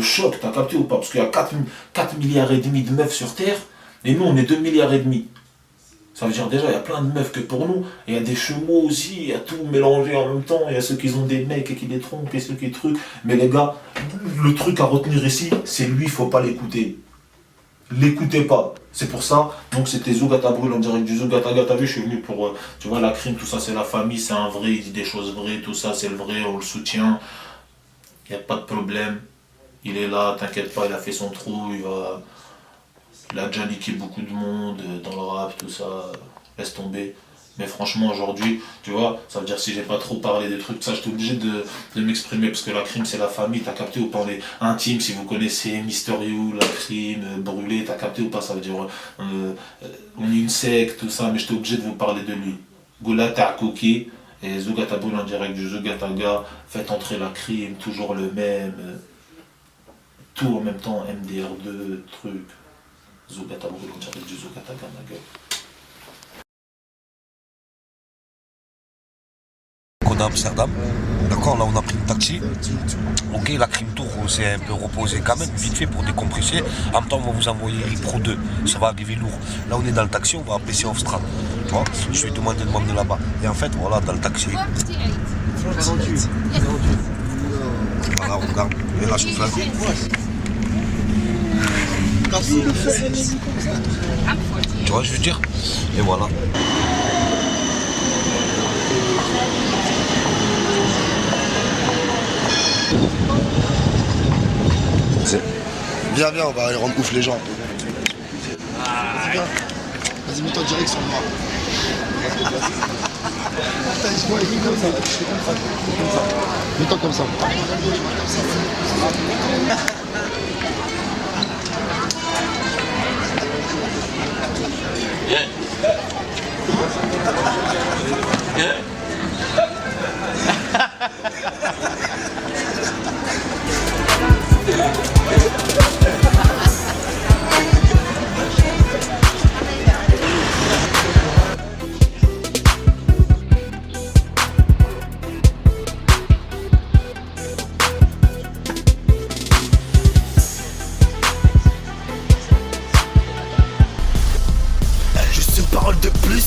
chocs, t'as capté ou pas? Parce qu'il y a 4 milliards et demi de meufs sur Terre, et nous on est 2 milliards et demi. Ça veut dire déjà, il y a plein de meufs que pour nous, et il y a des chevaux aussi, il y a tout mélangé en même temps, il y a ceux qui ont des mecs et qui les trompent, et ceux qui truquent. Mais les gars, le truc à retenir ici, c'est lui, il faut pas l'écouter. L'écoutez pas. C'est pour ça, donc c'était Zouga t'a brûlé en direct du Zouga Taga, t'as vu, je suis venu pour, tu vois, la crime, tout ça, c'est la famille, c'est un vrai, il dit des choses vraies, tout ça, c'est le vrai, on le soutient. Il n'y a pas de problème, il est là, t'inquiète pas, il a fait son trou, Il a déjà niqué beaucoup de monde dans le rap, tout ça. Laisse tomber. Mais franchement, aujourd'hui, tu vois, ça veut dire si j'ai pas trop parlé des trucs, ça, j'étais obligé de m'exprimer parce que la crime, c'est la famille. T'as capté ou pas? On est intime, si vous connaissez Mister You, la crime, Brûlé, t'as capté ou pas? Ça veut dire on est une secte, tout ça, mais j'étais obligé de vous parler de lui. Goula Ta'kouki et Zougataboul en direct du Zougataga. Faites entrer la crime, toujours le même. Tout en même temps, MDR2, truc. Zougataboul en direct du Zougataga, ma gueule. À Amsterdam, d'accord, là on a pris le taxi, ok, la crime tour s'est un peu reposé quand même, vite fait pour décompresser, en même temps on va vous envoyer Pro 2, ça va arriver lourd, là on est dans le taxi, on va appeler Sea of Strand, tu vois, je lui ai demandé de m'emmener là-bas, et en fait voilà, dans le taxi, voilà, regarde, et là je fais tu vois, je veux dire, et voilà. Viens, on va aller rendre ouf les gens. Vas-y, viens. Vas-y, mets-toi direct sur moi. Mets-toi comme ça.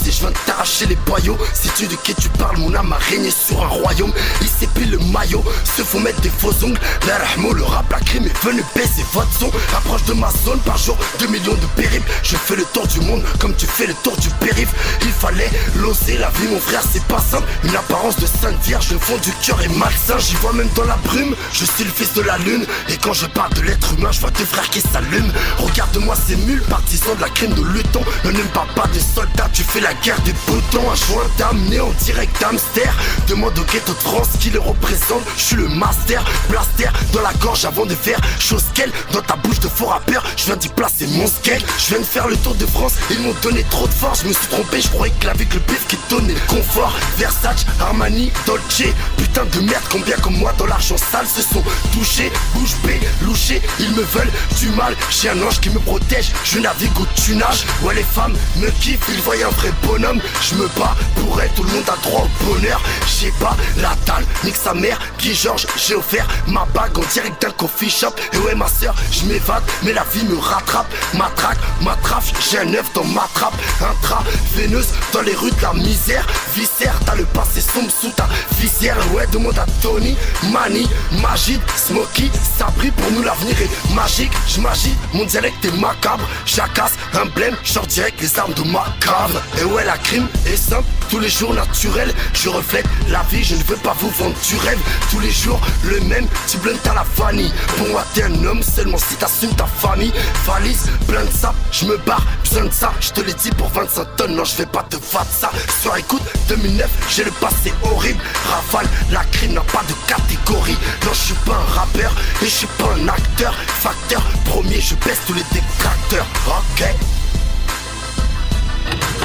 Et je viens de t'arracher les boyaux. Sais-tu de qui tu parles? Mon âme a régné sur un royaume. Ils s'épilent le maillot, se font mettre des faux ongles. La rahmo, le rap, la crime est venu baiser votre son. Approche de ma zone, par jour 2 millions de périples. Je fais le tour du monde comme tu fais le tour du périph'. Il fallait l'oser, la vie mon frère c'est pas simple. Une apparence de sainte vierge, le fond du cœur est malsain. J'y vois même dans la brume, je suis le fils de la lune. Et quand je parle de l'être humain, je vois deux frères qui s'allument. Regarde-moi ces mules, partisans de la crime de Luton. Ne n'aime pas de soldats, tu fais la guerre des boutons. Un joint d'amener en direct d'Amster. Demande au ghetto de France qui le représente. Je suis le master, blaster dans la gorge avant de faire chose qu'elle. Dans ta bouche de faux rappeur, je viens d'y placer mon scale. Je viens de faire le tour de France, ils m'ont donné trop de force. Je me suis trompé, je croyais que avec le bif qui donnait le confort. Versace, Armani, Dolce, putain de merde, combien comme moi dans l'argent sale se sont touchés. Bouche bée, louchés, ils me veulent du mal. J'ai un ange qui me protège, je navigue au tunage. Ouais les femmes me kiffent, ils voient un vrai bonhomme. Je me bats pour elle, tout le monde a droit au bonheur. J'ai pas la dalle, nique sa mère, Guy Georges, j'ai offert ma bague en direct d'un coffee shop. Et ouais ma soeur, je m'évade, mais la vie me rattrape. Ma traque, ma trafe, j'ai un œuf dans ma trappe. Intraveineuse dans les rues de la misère. Viscère, t'as le passé sombre sous ta visière. Ouais, demande à Tony, Mani, Magid, Smokey, Sabri, pour nous l'avenir est magique. J'magite, mon dialecte est macabre. Jacasse, un blême, j'sors direct les armes de ma cave. Et ouais, la crime est simple, tous les jours naturel. Je reflète la vie, je ne veux pas vous vendre du rêve. Tous les jours le même, tu blundes à la vanille. Pour moi t'es un homme seulement si t'assumes ta famille. Valise, plein de sap, je me barre, besoin de ça. Je te l'ai dit pour 25 tonnes, non je vais pas te faire ça. Sur écoute, 2009, j'ai le passé horrible. Rafale, la crime n'a pas de catégorie. Non je suis pas un rappeur et je suis pas un acteur. Facteur premier, je baisse tous les détracteurs. Ok.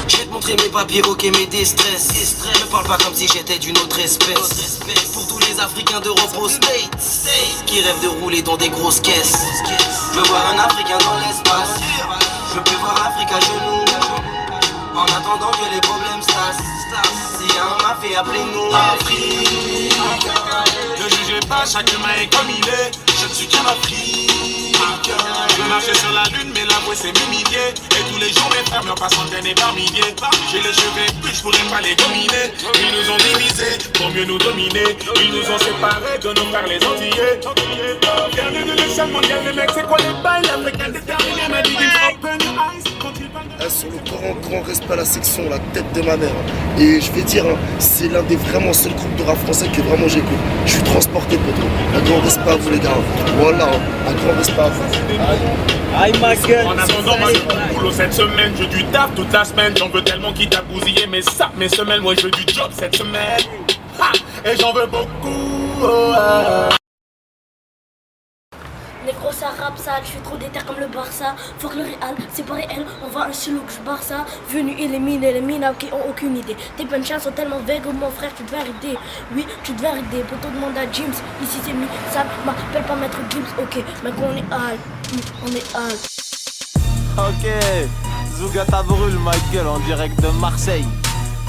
Je vais te montrer mes papiers, ok mes déstress. Ne parle pas comme si j'étais d'une autre espèce. Pour tous les Africains d'Europe aux States qui rêvent de rouler dans des grosses caisses. Je veux voir un Africain dans l'espace. Je peux voir l'Afrique à genoux. En attendant que les problèmes stassent. Si un m'a fait appeler nous Afrique. Ne jugez pas, chaque humain est comme il est. Je ne suis qu'un Afrique. Je marchais sur la lune, mais la voix c'est m'humilier. Et tous les jours mes frères meurent par centaines et par milliers. J'ai les cheveux plus, je pourrais pas les dominer. Ils nous ont divisés pour mieux nous dominer. Ils nous ont séparés de nos frères les Antillais. Bienvenue de l'échelle mondiale, les mecs, c'est quoi les bails? L'Africain déterminé m'a dit qu'il open your eyes. sur le grand respect à la section, la tête de ma mère. Et je vais dire, hein, c'est l'un des vraiment seuls groupes de rap français que vraiment j'écoute. Je suis transporté, poto. Un grand respect à vous, les gars. Voilà, un grand respect à vous. Aïe ma gueule. En attendant ma boulot cette semaine, je du taf toute la semaine. J'en veux tellement qui t'a bousillé mes sacs, mes semelles. Moi je veux du job cette semaine. Ha, et j'en veux beaucoup. Les gros ça rap ça, je suis trop déter comme le Barça. Faut que le Real, c'est pas réel, on va un solo que je Barça. Venu éliminer les mineurs qui ont aucune idée. Tes punchlines sont tellement vagues, mon frère, tu devais arrêter. Oui, tu devais arrêter, plutôt demande à James. Ici c'est mis, ça m'appelle pas Maître Gibbs. Ok, maintenant on est hal, on est hal. Ok, Zougata brûle ma gueule en direct de Marseille.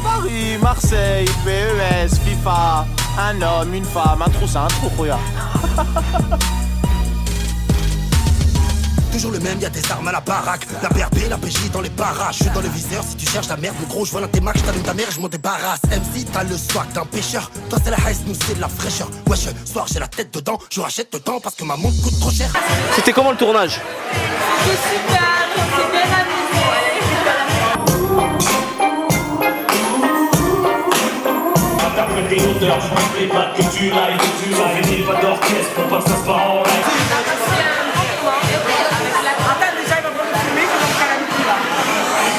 Paris, Marseille, PES, FIFA. Un homme, une femme, un trou, c'est un trou, regarde. Toujours le même, y'a des armes à la baraque. La BRB, la PJ dans les barrages. Je suis dans le viseur, si tu cherches la merde, le gros, je vois dans tes marques, je t'allume ta mère, je m'en débarrasse. MC, t'as le swag d'un pêcheur. Toi, c'est la haisse, nous, c'est de la fraîcheur. Wesh, soir, j'ai la tête dedans, je rachète dedans parce que ma montre coûte trop cher. C'était comment le tournage? C'est super, c'est bien Interprète des auteurs, je m'en fais pas que tu live, et pas d'orchestre pour pas que ça se passe en live. Attends, déjà, il va vraiment filmer, je vais me faire la musique là.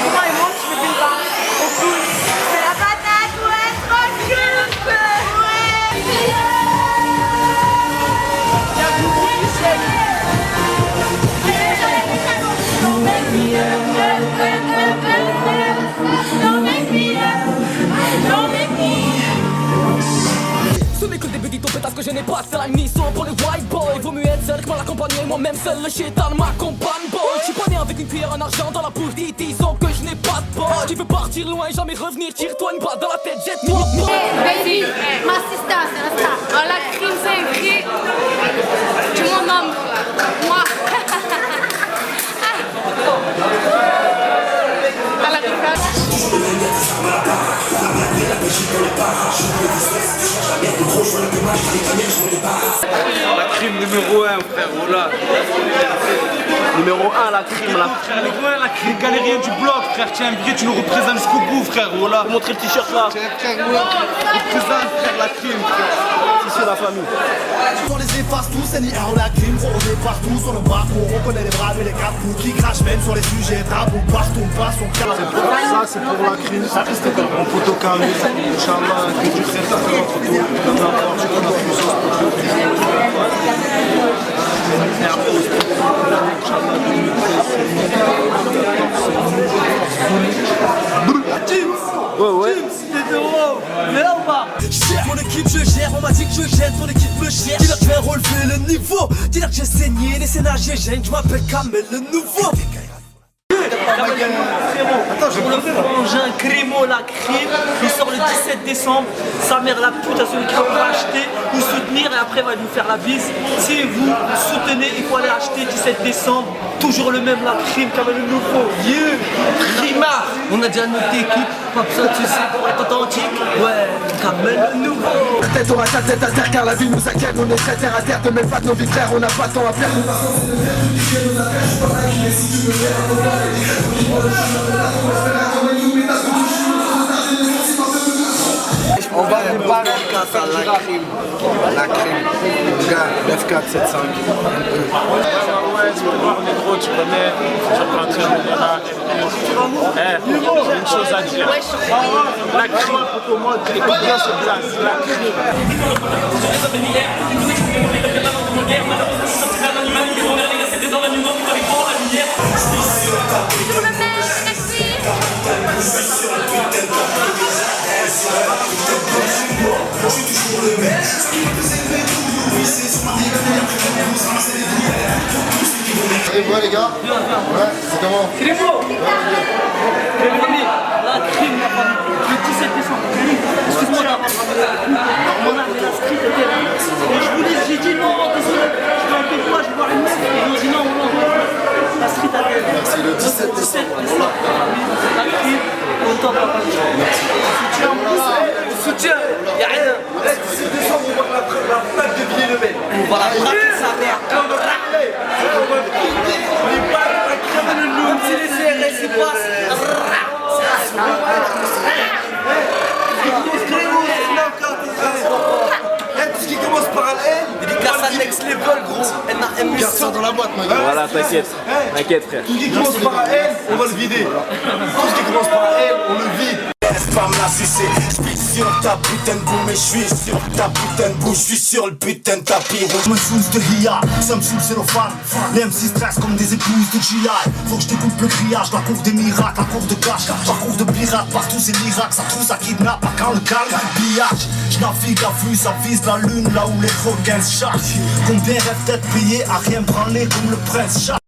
Comment il monte, je fais une barre. Au couille. C'est la patate, ouais, tranquille. Ce n'est que le début du top parce que je n'ai pas de faire une mission pour les white boys. Vaut mieux être seul que mal accompagné, moi-même seul le shaitan m'accompagne boy. Je suis pas né avec une cuillère en argent dans la bouche, disons que je n'ai pas de bol. Tu veux partir loin et jamais revenir, tire-toi une balle dans la tête, jette-toi. Baby, ma sister, c'est un star. Oh, la crime, c'est écrit. Tu mon homme, moi. À la La crime numéro 1, frère, voilà. Numéro 1, la crime, là. Frère, les gars, la crime galérienne du bloc, frère. Tiens, un billet, tu nous représentes jusqu'au bout, frère, voilà. Vous montrez le t-shirt là. Tiens, frère, voilà. Représente, frère, la crime, frère. C'est la famille. On les efface tous, c'est ni on la crime, gros, on est partout sur le parcours, on connaît les braves et les capous qui crachent même sur les sujets tabous, partout, pas son cas. Ça, c'est pour la crime. En photo carré, Inch'Allah, que tu sais ça fait notre tour. N'importe quoi, la puissance pour te Ouais. T'es drôle. On est là ou pas? Gère mon équipe, je gère, on m'a dit que je gère, ton équipe me cherche. Dis-leur que je vais relever le niveau, dis-leur que j'ai saigné, les scénarios gênent, je m'appelle Kamel le nouveau. Pour le frangin Crémo la crime, il sort le 17 décembre. Sa mère la pute à celui qui va acheter, nous soutenir et après va nous faire la bise. Si vous soutenez, il faut aller acheter 17 décembre. Toujours le même la crime, Kamel le nouveau. Yeah, Prima. On a déjà notre équipe, pas besoin tu sais pour être authentique. Ouais, Kamel le nouveau. Tête aura ta tête à terre car la vie nous inquiète, on est très terre à terre, de même pas de nos vies frères, on n'a pas de temps à perdre. On va préparer la crime. La crime. Gars, 9475. Ouais, c'est pour voir les gros, tu connais. Je prends un train de une chose à dire. La crime, écoute bien ce place. La crime. Et voilà les gars. Ouais, c'est comment? Crémo. La crime, le 17 décembre. Excuse-moi d'avoir mais la street était là. Et je voulais, j'ai dit non, désolé, je vais un peu quoi, je vais voir une meuf. Ils ont dit non, la street était là. Merci, le 17 décembre. La crime, on t'en va pas. Soutien, y'a rien. Le 17 décembre, on voit la plaque de billets de mai. On va la braquer sa mère. On va la crème de nous. Même si les CRS y passent, ma gueule. Voilà, t'inquiète. T'inquiète, frère. Tout ce qui commence par un L, on va le vider. Tout ce qui commence par un L, on le vide. Laisse pas me la sucer, j'suis sur ta putain de boue, mais j'suis sur ta putain de bouche, j'suis sur le putain de tapis rouge. J'me saoule de Ria, ça me saoule c'est nos fans. Les MC stressent comme des épouses de GI. Faut que je découpe le grillage, la cour des miracles, la cour de cash, la cour de pirates, partout c'est l'Irak, ça trouve, ça kidnappe, pas quand le calme, pillage. J'navigue à vue, ça vise la lune, là où les requins se chargent. Combien rêvent d'être payés à rien branler comme le prince Charles.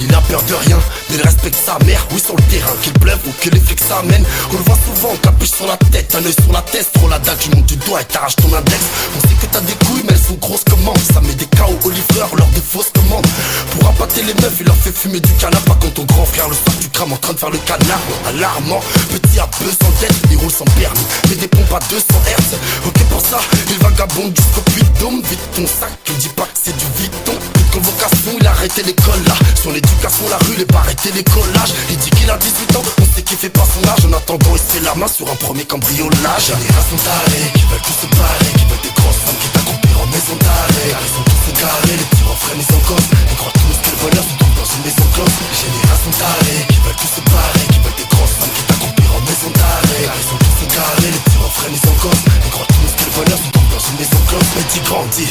Il a peur de rien, mais il respecte sa mère. Oui, sur le terrain, qu'il pleuve ou que les flics s'amènent. On le voit souvent, capuche sur la tête, un œil sur la tête. Trop la dalle, tu montes du doigt et t'arraches ton index. On sait que t'as des couilles, mais elles sont grosses comment. Ça met des KO aux livreurs lors de fausses commandes. Pour appâter les meufs, il leur fait fumer du canard. Pas quand ton grand frère le soir, tu crames en train de faire le canard. Alarmant, petit à peu sans tête, il roule sans permis. Mais des pompes à 200 Hz. Ok, pour ça, il vagabonde jusqu'au puits d'homme. Vite ton sac, tu dis pas que c'est du Vuitton. Convocation, il a arrêté l'école là. Sur l'éducation, la rue, il est pas arrêté les collages. Il dit qu'il a 18 ans, on sait qu'il fait pas son âge. En attendant, il se fait la main sur un premier cambriolage. Génération tarée, qui veulent tous se barrer, qui veulent des grosses femmes qui t'accomplir en maison d'arrêt. Ils sont tous égarés, les petits refrains mis en cause. Ils croient tous que le bonheur se trouve dans une maison close. Génération tarée, qui veulent tous se barrer, qui veulent des grosses femmes qui t'accomplir en maison d'arrêt. Ils sont tous égarés, les petits refrains mis en cause. Ils croient tous que le bonheur se trouve dans une maison close. Mais il grandit,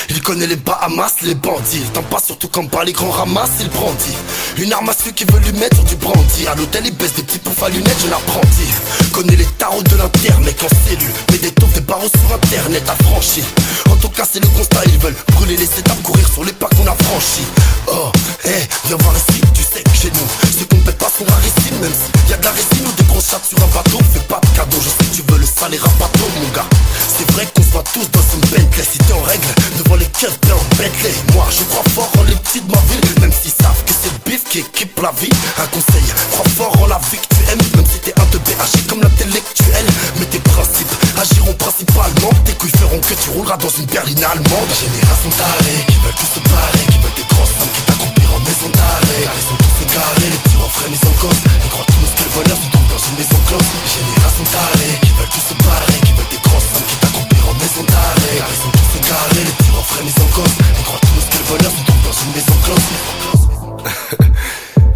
il connaît les Bahamas, les bandits. Il t'en passe surtout comme par les grands ramasses, il brandit une arme à ceux qui veulent lui mettre du brandy. À l'hôtel il baisse des petits poufs à lunettes, je l'apprenti. Connais les tarots de l'internet en cellule. Mais des taupes, des barreaux sur internet affranchis. En tout cas c'est le constat, ils veulent brûler les setups, courir sur les pas qu'on a franchis. Oh, viens voir ici, tu sais que chez nous ce qu'on pète pas sont rarissime. Même si y'a de la résine ou des grosses chattes sur un bateau, fais pas de cadeau, je sais que tu veux le salaire à bateau mon gars. C'est vrai qu'on se voit tous dans une Bentley. Si t'es en règle, devant les keufs pleins en Bentley. Moi je crois fort en les petits de ma ville. Même s'ils savent que c'est le bif qui équipe la vie. Un conseil, crois fort en la vie que tu aimes. Même si t'es un teubé, agis comme l'intellectuel. Mais tes principes agiront principalement. Tes couilles feront que tu rouleras dans une berline allemande. Génération tarée, qui veulent tous se barrer, qui veulent des grosses femmes qui t'accomplir en maison d'arrêt. Ils sont tous égarés, les petits refrains mis en cause. Ils croient tous que le bonheur se trouve dans une maison close. Génération tarée, qui veulent tous se barrer, qui veulent des grosses femmes qui t'accomplir en maison d'arrêt. Ils sont tous égarés, les petits refrains mis en cause. Ils croient tous que le bonheur se trouve dans une maison close.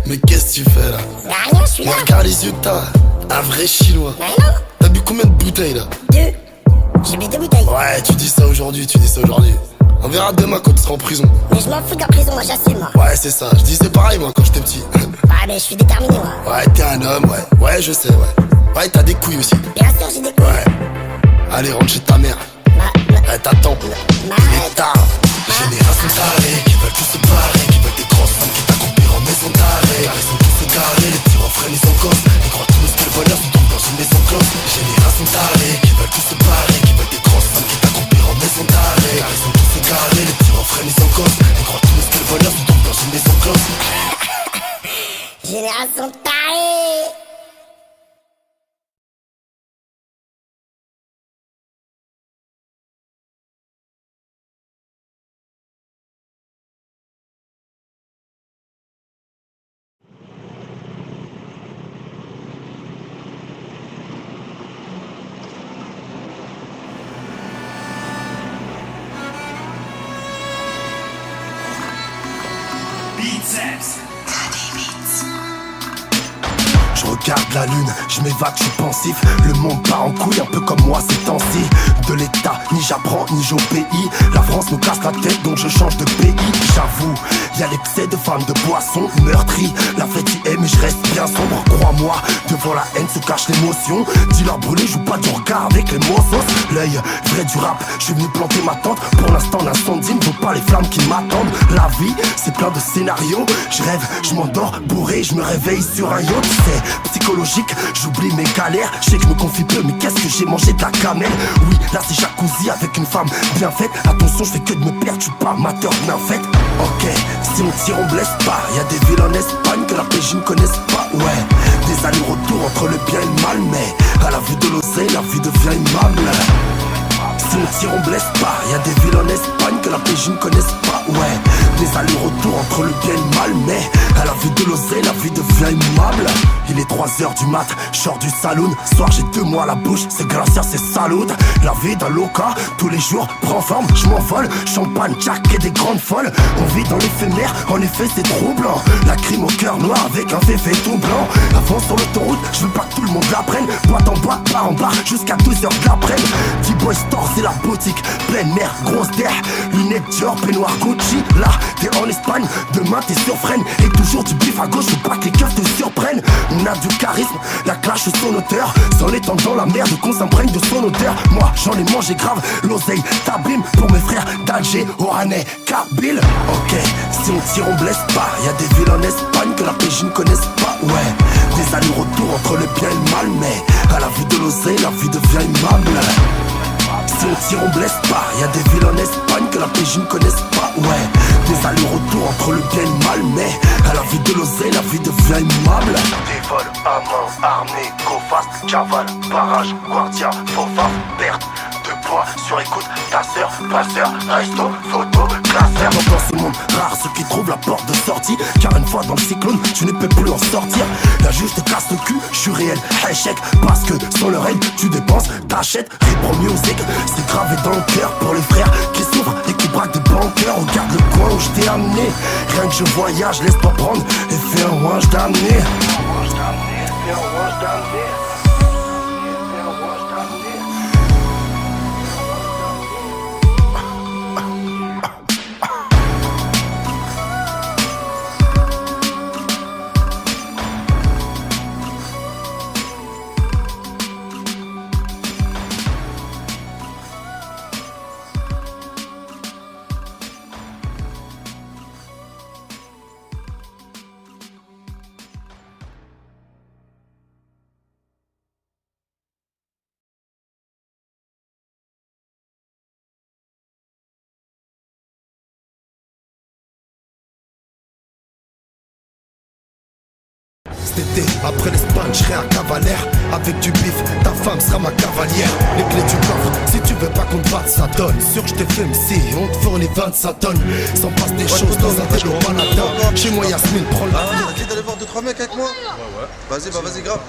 Mais qu'est-ce que tu fais là? Rien, je suis là. Regarde les yeux que t'as, un vrai chinois. Mais non. T'as bu combien de bouteilles là? 2. J'ai bu 2 bouteilles. Ouais, tu dis ça aujourd'hui, tu dis ça aujourd'hui. On verra demain quand tu seras en prison. Mais je m'en fous de la prison, moi j'assume moi. Ouais, c'est ça, je disais pareil moi quand j'étais petit. Ouais, mais je suis déterminé moi. Ouais, t'es un homme, ouais. Ouais, je sais, ouais. Ouais, t'as des couilles aussi. Bien sûr, j'ai des couilles. Ouais. Allez, rentre chez ta mère. Elle t'attend. Il est tard. Génération tarée, qui veulent tous se barrer, qui veulent des grosses femmes qui t'accomplir en maison d'arrêt. Ils sont tous égarés, les petits refrains mis en cause. Ils croient tous que le bonheur se trouve dans une maison close. Génération tarée, qui veulent tous se barrer, qui veulent des grosses femmes qui t'accomplir en maison d'arrêt. Ils sont tous égarés, les petits refrains mis en cause. Ils croient tous que le bonheur se trouve dans une maison close. Génération tarée. Je regarde la lune, je m'évade, je suis pensif. Le monde part en couille, un peu comme moi ces temps-ci. De l'état, ni j'apprends, ni j'obéis. La France me casse la tête, donc je change de pays. J'avoue, y'a l'excès de femmes, de boissons meurtries. La fête y est, mais je reste bien sombre. Crois-moi, devant la haine se cache l'émotion. Dis-leur brûler, joue pas du regard avec les mots sauce. L'œil, vrai du rap, je suis venu planter ma tente. Pour l'instant, l'incendie ne vaut pas pas les flammes qui m'attendent. La vie, c'est plein de scénarios. Je rêve, je m'endors bourré, je me réveille sur un yacht. C'est psychologique, j'oublie mes galères. Je sais que je me confie peu, mais qu'est-ce que j'ai mangé de la camelle. Oui, là c'est jacuzzi avec une femme bien faite. Attention, je fais que de me perdre, je suis pas amateur bien fait. Ok, si on tire, on blesse pas. Y'a des villes en Espagne que la PJ ne connaissent pas. Ouais, des allers-retours entre le bien et le mal. Mais à la vue de l'oseille, la vie devient aimable. Si on tire, on blesse pas. Y'a des villes en Espagne que la PJ ne connaissent pas. Ouais, des allers-retours entre le bien et le mal. Mais à la vue de l'oseille, la vie devient aimable. Il est 3h du mat, je sors du saloon. Soir j'ai 2 mois à la bouche, c'est glaciaire, c'est salut. La vie d'un loca, tous les jours prend forme, je m'envole. Champagne, jack et des grandes folles. On vit dans l'éphémère, en effet c'est troublant. La crime au cœur noir avec un féfé tout blanc. Avant sur l'autoroute, je veux pas que tout le monde l'apprenne. Boîte en boîte, bar en bar, jusqu'à 2h de l'après-midi. D-Boy Store c'est la boutique, pleine mer, grosse d'air. Lunettes Dior, peignoir Gucci. Là, t'es en Espagne, demain t'es sur freine. Et toujours du bif à gauche, faut pas que les keufs te surprennent. On a du charisme, la clash son auteur. Sans l'étendre dans la merde, qu'on s'imprègne de son odeur. Moi j'en ai mangé grave, l'oseille t'abîme. Pour mes frères d'Alger, Oranais, Kabyle. Ok, si on tire on blesse pas. Y'a des villes en Espagne que la PJ ne connaissent pas. Ouais, des allers-retours entre le bien et le mal. Mais à la vue de l'oseille, la vie devient aimable. Si on tire, on blesse pas. Y'a des villes en Espagne que la PJ ne connaissent pas. Ouais, des allers-retours entre le bien et le mal. Mais à la vue de l'oseille, la vie devient aimable. Des vols à main armée, go fast, cavale, barrage, guardia, faux faf, perte de poids sur écoute, tasseur, passeur, resto, photo, classeur. Dans ce monde rare, ceux qui trouvent la porte de sortie. Car une fois dans le cyclone, tu ne peux plus en sortir. La juge te casse le cul, je suis réel, échec. Parce que sans le règle, tu dépenses, t'achètes, Repro Music. C'est gravé dans le cœur pour les frères qui souffrent et qui braquent des banqueurs. Regarde le coin où je t'ai amené. Rien que je voyage, laisse-toi prendre et fais un ouinge d'amener. Cet été, après l'Espagne, je serai un cavalaire. Avec du bif, ta femme sera ma cavalière. Les clés du coffre, si tu veux pas qu'on te batte, ça donne. Sûr que je t'ai fait MC, on te fournit 25 tonnes. S'en passe des choses dans un vélo Panada. Chez moi Yasmine, prends le bateau. T'as dit d'aller voir 2-3 mecs avec moi? Ouais. Vas-y, bah vas-y, grave.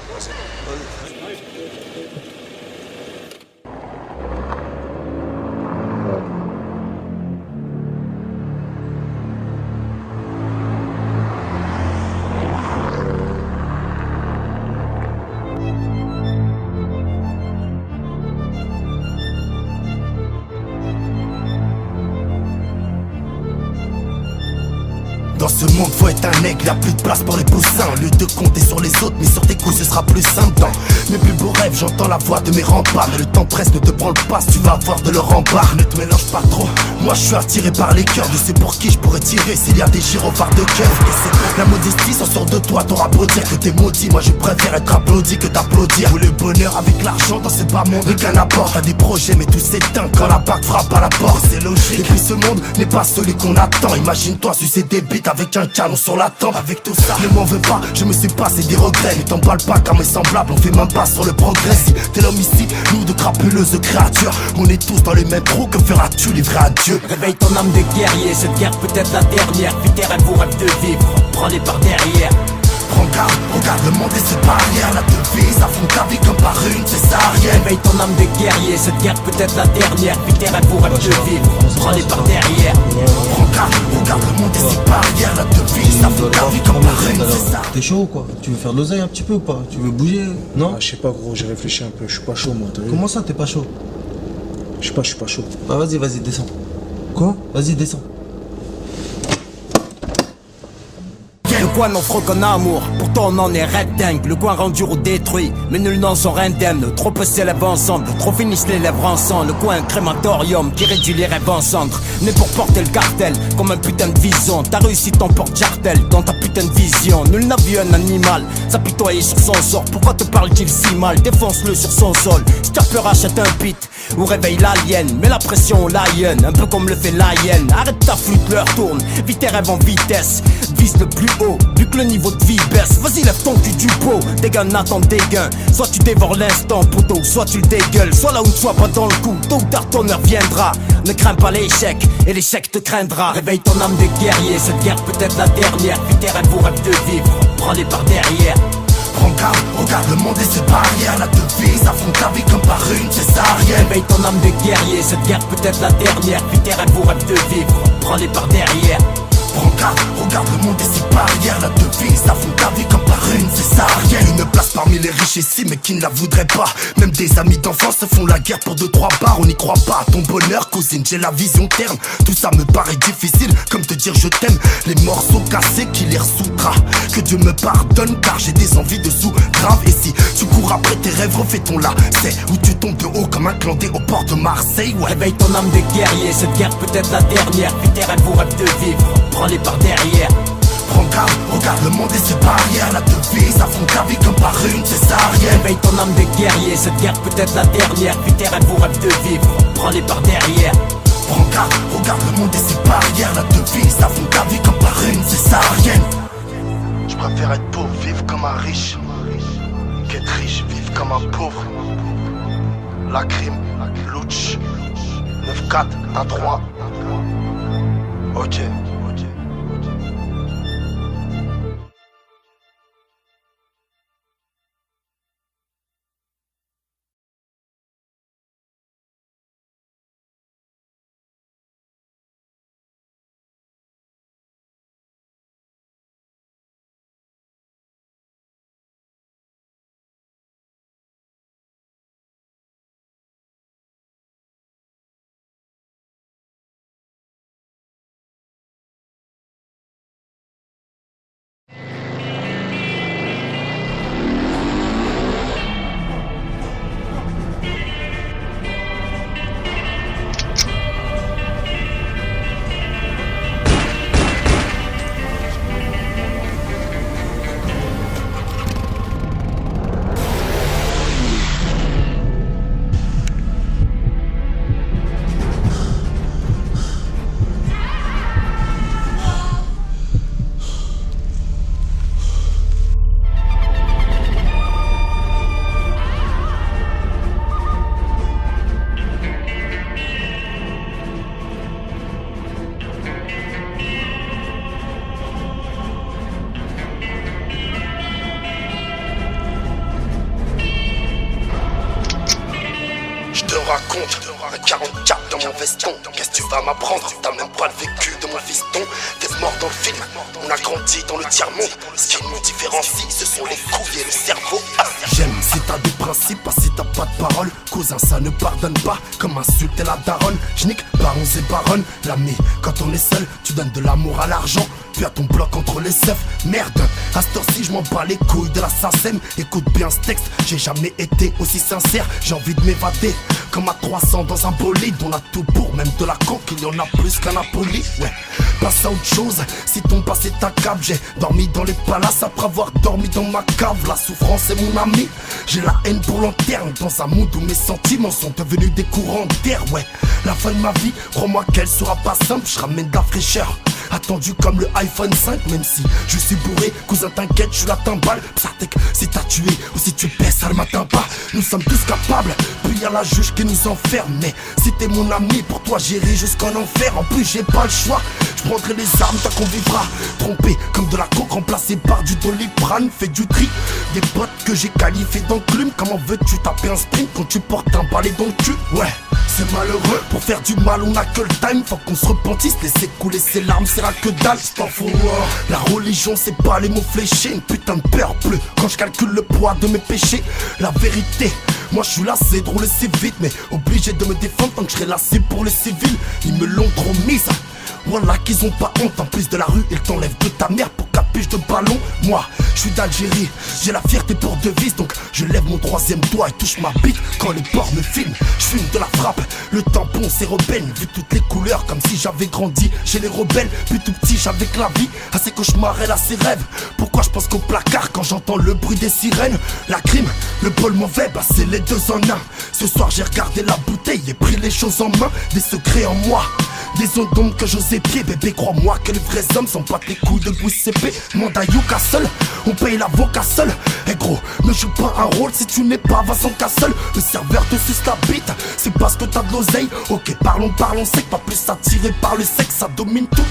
Dans ce monde faut être un aigle, y'a plus de place pour les poussins. Au lieu de compter sur les autres, mais sur tes coups ce sera plus simple. Dans mes plus beaux rêves, j'entends la voix de mes remparts. Mais le temps presse, ne te branle pas si tu vas avoir de leur rempart. Ne te mélange pas trop, moi je suis attiré par les cœurs. Je sais pour qui je pourrais tirer s'il y a des gyrophares de cœur. Et c'est la modestie, s'en sort de toi, t'auras beau dire que t'es maudit. Moi je préfère être applaudi que d'applaudir. Ou le bonheur avec l'argent dans ce bas monde, aucun apport. T'as des projets mais tout s'éteint quand la bague frappe à la porte. C'est logique, et puis ce monde n'est pas celui qu'on attend. Imagine-toi sucer des bites avec un canon sur la tempe. Avec tout ça, ne m'en veux pas, je me suis passé des regrets. Ne t'emballe pas car mes semblables, on fait même pas sur le progrès. Si t'es l'homme ici, nous de crapuleuses créatures, on est tous dans les mêmes trous, que feras-tu livré à Dieu? Réveille ton âme de guerrier, cette guerre peut être la dernière. Puis tes rêves ou rêves de vivre, prends-les par derrière. Prends garde, regarde le monde et ses barrières. La devise affronte ta vie comme par une césarienne. Réveille ton âme de guerrier, cette guerre peut être la dernière. Puis tes rêves ou rêves de vivre, prends-les par derrière. Prends garde, regarde le monde et ses barrières. La devise affronte ta vie comme par une césarienne. T'es chaud ou quoi? Tu veux faire de l'oseille un petit peu ou pas? Tu veux bouger? Non? Je sais pas gros, j'ai réfléchi un peu, je suis pas chaud moi. Comment ça t'es pas chaud? Je sais pas, je suis pas chaud. Bah vas-y, descends. Quoi? Vas-y, descends. coin n'offre qu'un amour, pourtant on en est rectangle. Le coin rendu ou détruit, mais nul n'en sort indemne. Trop peu s'élèvent ensemble, trop finissent les lèvres ensemble. Le coin crématorium qui réduit les rêves en cendres. Né pour porter le cartel, comme un putain de vison. T'as réussi ton porte-jartel, dans ta putain de vision. Nul n'a vu un animal s'apitoyer sur son sort. Pourquoi te parle-t-il si mal? Défonce-le sur son sol. Si t'as peur, achète un pit ou réveille l'alien. Mets la pression au lion, un peu comme le fait l'hyène. Arrête ta flûte, l'heure tourne, vis tes rêves en vitesse. Vise le plus haut, vu que le niveau de vie baisse. Vas-y, lève ton cul du pot, des gars n'attendent des gains. Soit tu dévores l'instant, poteau, soit tu le dégueules. Soit là où ne sois pas dans le coup, tôt ou tard ton heure viendra. Ne crains pas l'échec, et l'échec te craindra. Réveille ton âme de guerrier, cette guerre peut être la dernière. Vis tes rêves ou rêves de vivre, prends-les par derrière. Prends garde, regarde le monde et ses barrières. La devise, affronte ta vie comme par une césarienne. Réveille ton âme de guerrier, cette guerre peut être la dernière. Vis tes rêves ou rêves de vivre, prends-les par derrière. Prends garde, regarde le monde et ses barrières. La devise, affronte ta vie comme par une césarienne. Une place parmi les riches ici mais qui ne la voudrait pas. Même des amis d'enfance se font la guerre pour 2-3 bars. On n'y croit pas à ton bonheur cousine, j'ai la vision terne. Tout ça me paraît difficile, comme te dire je t'aime. Les morceaux cassés qui les ressoudra. Que Dieu me pardonne car j'ai des envies de sous grave. Et si tu cours après tes rêves, refais ton là. C'est où tu tombes de haut comme un clandé au port de Marseille, ouais. Réveille ton âme de guerrier, cette guerre peut être la dernière. Vis tes rêves ou rêves de vivre, prends-les par derrière. Prends garde, regarde le monde et ses barrières. La devise, affronte ta vie comme par une césarienne. Réveille ton âme de guerrier, cette guerre peut être la dernière. Vis tes rêves ou rêves de vivre, prends-les par derrière. Prends garde, regarde le monde et ses barrières. La devise, affronte ta vie comme par une césarienne. Je préfère être pauvre, vivre comme un riche, qu'être riche, vivre comme un pauvre. La crime, louch, 9-4, 1-3. Ok. raconte. Un 44 dans mon veston. Qu'est-ce que tu vas m'apprendre? T'as même pas le vécu de mon fiston. T'es mort dans le film, on a grandi dans le tiers-monde. Ce qui nous différencie, ce sont les couilles et le cerveau. J'aime si t'as des principes, pas si t'as pas de parole. Cousin, ça ne pardonne pas, comme insulter la daronne. J'nique barons et baronnes. L'ami, quand on est seul, tu donnes de l'amour à l'argent. Puis à ton bloc entre les seufs, merde. À cette heure-ci, je m'en bats les couilles de la SACEM. Écoute bien ce texte, j'ai jamais été aussi sincère. J'ai envie de m'évader, comme à 300 dans un bolide. On a tout pour, même de la coque, il y en a plus qu'un Napoli. Ouais, passe à autre chose, si ton passé t'accable. J'ai dormi dans les palaces après avoir dormi dans ma cave. La souffrance est mon ami, j'ai la haine pour l'anterne. Dans un monde où mes sentiments sont devenus des courants d'air. Ouais, la fin de ma vie, crois-moi qu'elle sera pas simple. Je ramène de la fraîcheur, attendu comme le iPhone 5. Même si je suis bourré, cousin t'inquiète, je suis la timbale. Psatek, si t'as tué ou si tu pèses, ça ne m'atteint pas. Nous sommes tous capables, puis y'a la juge qui nous enferme. Mais si t'es mon ami, pour toi j'irai jusqu'en enfer. En plus j'ai pas le choix, je prendrai les armes tant qu'on vivra. Trompé comme de la coke remplacé par du Doliprane. Fais du tri, des potes que j'ai qualifiés d'enclume. Comment veux-tu taper un sprint quand tu portes un balai dans le cul? Ouais, c'est malheureux, pour faire du mal on a que le time. Faut qu'on se repentisse, laisser couler ses larmes, c'est la que dalle, c'est pas faux. La religion c'est pas les mots fléchés, une putain de peur bleue quand je calcule le poids de mes péchés. La vérité, moi je suis lassé de rouler si vite, mais obligé de me défendre tant que je serai lassé pour les civils. Ils me l'ont trop mise, voilà qu'ils ont pas honte. En plus de la rue, ils t'enlèvent de ta mère pour capuche de ballon. Moi, je suis d'Algérie, j'ai la fierté pour devise. Donc je lève mon troisième doigt et touche ma bite quand les porcs me filment. Je fume de la frappe, le tampon c'est rebelle. Vu toutes les couleurs comme si j'avais grandi chez les rebelles. Puis tout petit j'avais que la vie, à ses cauchemars et à ses rêves. Pourquoi je pense qu'au placard quand j'entends le bruit des sirènes? La crime, le bol mauvais, bah c'est les deux en un. Ce soir j'ai regardé la bouteille et pris les choses en main. Des secrets en moi, des zones d'ombre que j'ose épier. Bébé crois-moi que les vrais hommes sont pas les couilles de Louis CP. Demande à Yuka seul, on paye l'avocat seul. Eh gros, ne joue pas un rôle si tu n'es pas Vincent Cassel. Le serveur te suce la bite, c'est parce que t'as de l'oseille. Ok parlons sec, pas plus attiré par le sexe, ça domine tout.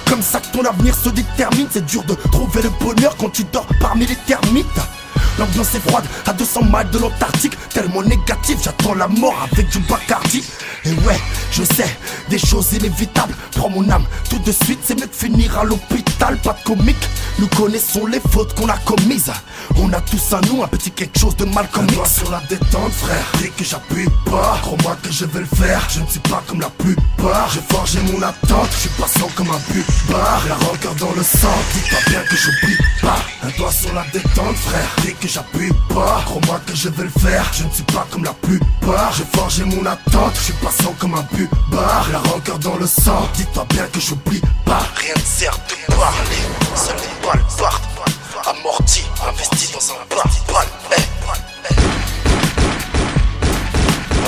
Comme ça que ton avenir se détermine. C'est dur de trouver le bonheur quand tu dors parmi les termites. L'ambiance est froide, à 200 miles de l'Antarctique. Tellement négatif, j'attends la mort avec du Bacardi. Et ouais, je sais, des choses inévitables. Prends mon âme, tout de suite c'est mieux de finir à l'hôpital. Pas de comique, nous connaissons les fautes qu'on a commises. On a tous à nous un petit quelque chose de mal comme moi sur la détente frère. Dès que j'appuie pas, crois-moi que je vais le faire. Je ne suis pas comme la plupart, j'ai forgé mon attente. Je suis patient comme un buvard, la rancœur dans le sang. Dis-toi bien que j'oublie pas. Un doigt sur la détente frère. Dès que j'appuie pas, crois-moi que je vais le faire. Je ne suis pas comme la plupart, j'ai forgé mon attente. Je suis patient comme un buvard, la rancœur dans le sang. Dis-toi bien que j'oublie pas. Rien ne sert de parler, seules les balles partent. Amorti, investi dans un bar-balle.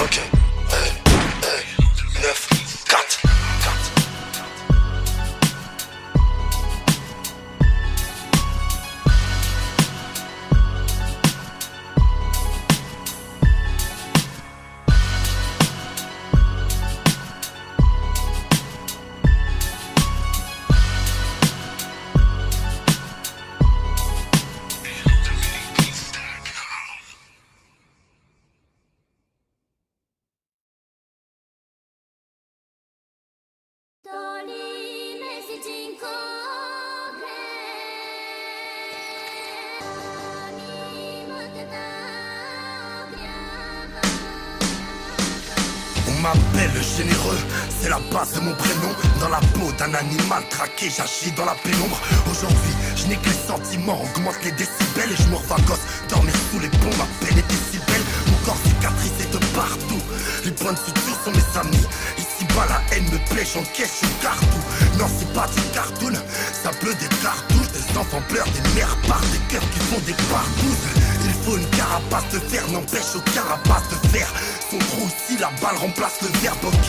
Ok, 9, 4. On m'appelle le généreux, c'est la base de mon prénom. Dans la peau d'un animal traqué, j'agis dans la pénombre. Aujourd'hui, je n'ai que les sentiments, augmente les décibels. Et je me revagosse, dormir sous les ponts, ma peine était si belle. Mon corps cicatrisé de partout, les points de suture sont mes amis. Ici-bas la haine me plaît, j'encaisse, je garde tout. Non c'est pas du cartoon, ça pleut des cartouches. Des enfants pleurent, des mères partent, des cœurs qui font des pardouzes. Il faut une carapace de fer, n'empêche aucun rapace de fer. Son trou ici, la balle remplace le verbe, ok.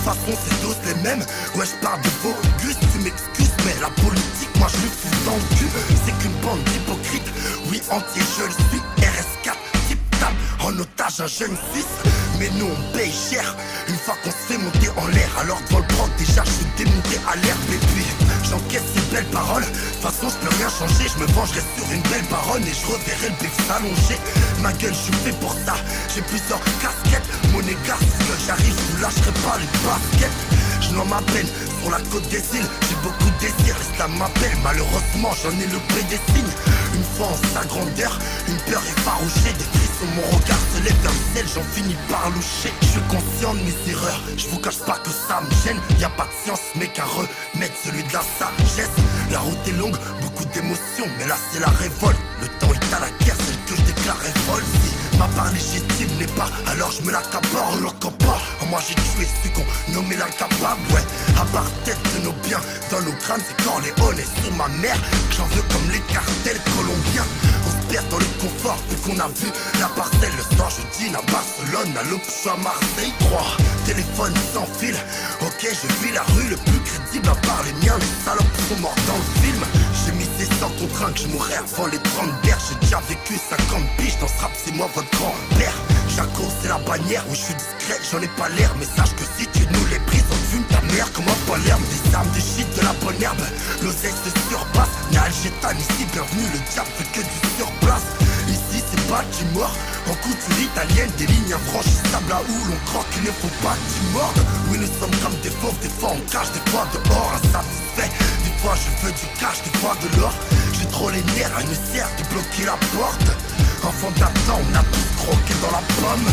Façon c'est tous les mêmes, ouais je parle de vos gus. Tu m'excuses mais la politique, moi je le fous dans le cul. C'est qu'une bande d'hypocrites, oui entier je le suis. RS4, tip-tap, en otage un jeune Suisse. Mais nous on paye cher, une fois qu'on se fait monter en l'air. Alors devant le proc déjà je suis démonté à l'herbe. Et puis j'encaisse ces belles paroles, de toute façon je peux rien changer. Je me vengerai sur une belle baronne et je reverrai le bec s'allonger. Ma gueule je suis fait pour ça, j'ai plusieurs casquettes. Mon égard si que j'arrive, je vous lâcherai pas les baskets. Je n'en ma peine, sur la côte des îles, j'ai beaucoup de désirs, l'islam m'appelle. Malheureusement j'en ai loupé des signes. Une fois en sa grandeur, une peur effarouchée. Des frissons, mon regard se lève vers le ciel, j'en finis par loucher. Je suis conscient de mes erreurs, je vous cache pas que ça me gêne. Y a pas de science mais qu'un remède, celui de la sagesse. La route est longue, beaucoup d'émotions, mais là c'est la révolte. Le temps est à la guerre, celle que je déclare révolte. Si ma part légitime n'est pas, alors je me l'accapare. L'entends pas, en moi j'ai tué celui qu'on nommait l'incapable. Ouais, à part tête de nos biens, dans nos crânes c'est Corleone et sur ma mère que j'en veux comme les cartels colombiens. On se perd dans le confort, vu qu'on a vu la parcelle. Le soir je dîne à Barcelone, à l'aube je suis à Marseille 3. Téléphone sans fil, ok je vis la rue le plus crédible à part les miens. Les salopes sont morts dans le film. J'ai mis ces sans contraintes que je mourrais avant les 30 berges. J'ai déjà vécu 50 piges dans ce rap, c'est moi votre grand-père. Jaco c'est la bannière où je suis discret, j'en ai pas l'air. Mais sache que si tu nous les brises, on fume ta mère comme un l'herbe. Des armes, des shit, de la bonne herbe. L'oseille se surpasse, n'a Algétan ici, bienvenue, le diable fait que du surplace. Ici c'est Baltimore, en couture italienne, des lignes infranchissables là où l'on croit qu'il ne faut pas que tu mordes. Oui nous sommes comme des fauves, des fois on cache, des fois dehors, insatisfait. Des fois je veux du cash, des fois de l'or. J'ai trop les nerfs à une serre de bloquer la porte. Enfant d'Adam, on a tous croqué dans la pomme.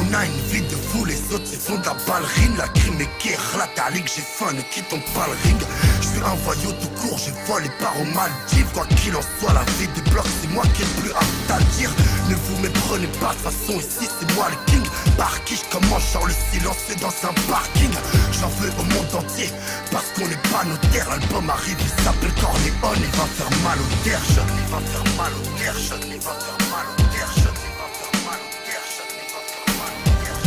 On a une vie de fou, les autres ils font de la ballerine. La crime est guerre, la talique, j'ai faim, ne quittons pas le ring. Je suis un voyou tout court, j'ai vol et part aux Maldives. Quoi qu'il en soit, la vie des blocs, c'est moi qui ai le plus apte à dire. Ne vous méprenez pas, de toute façon ici c'est moi le king. Par qui je commence, genre le silence c'est dans un parking. J'en veux au monde entier, parce qu'on n'est pas notaire. L'album arrive, il s'appelle Corleone. Il va faire mal au terre, il va faire mal au terre, il va faire mal au terre, il va faire mal au terre, il va faire mal au terre.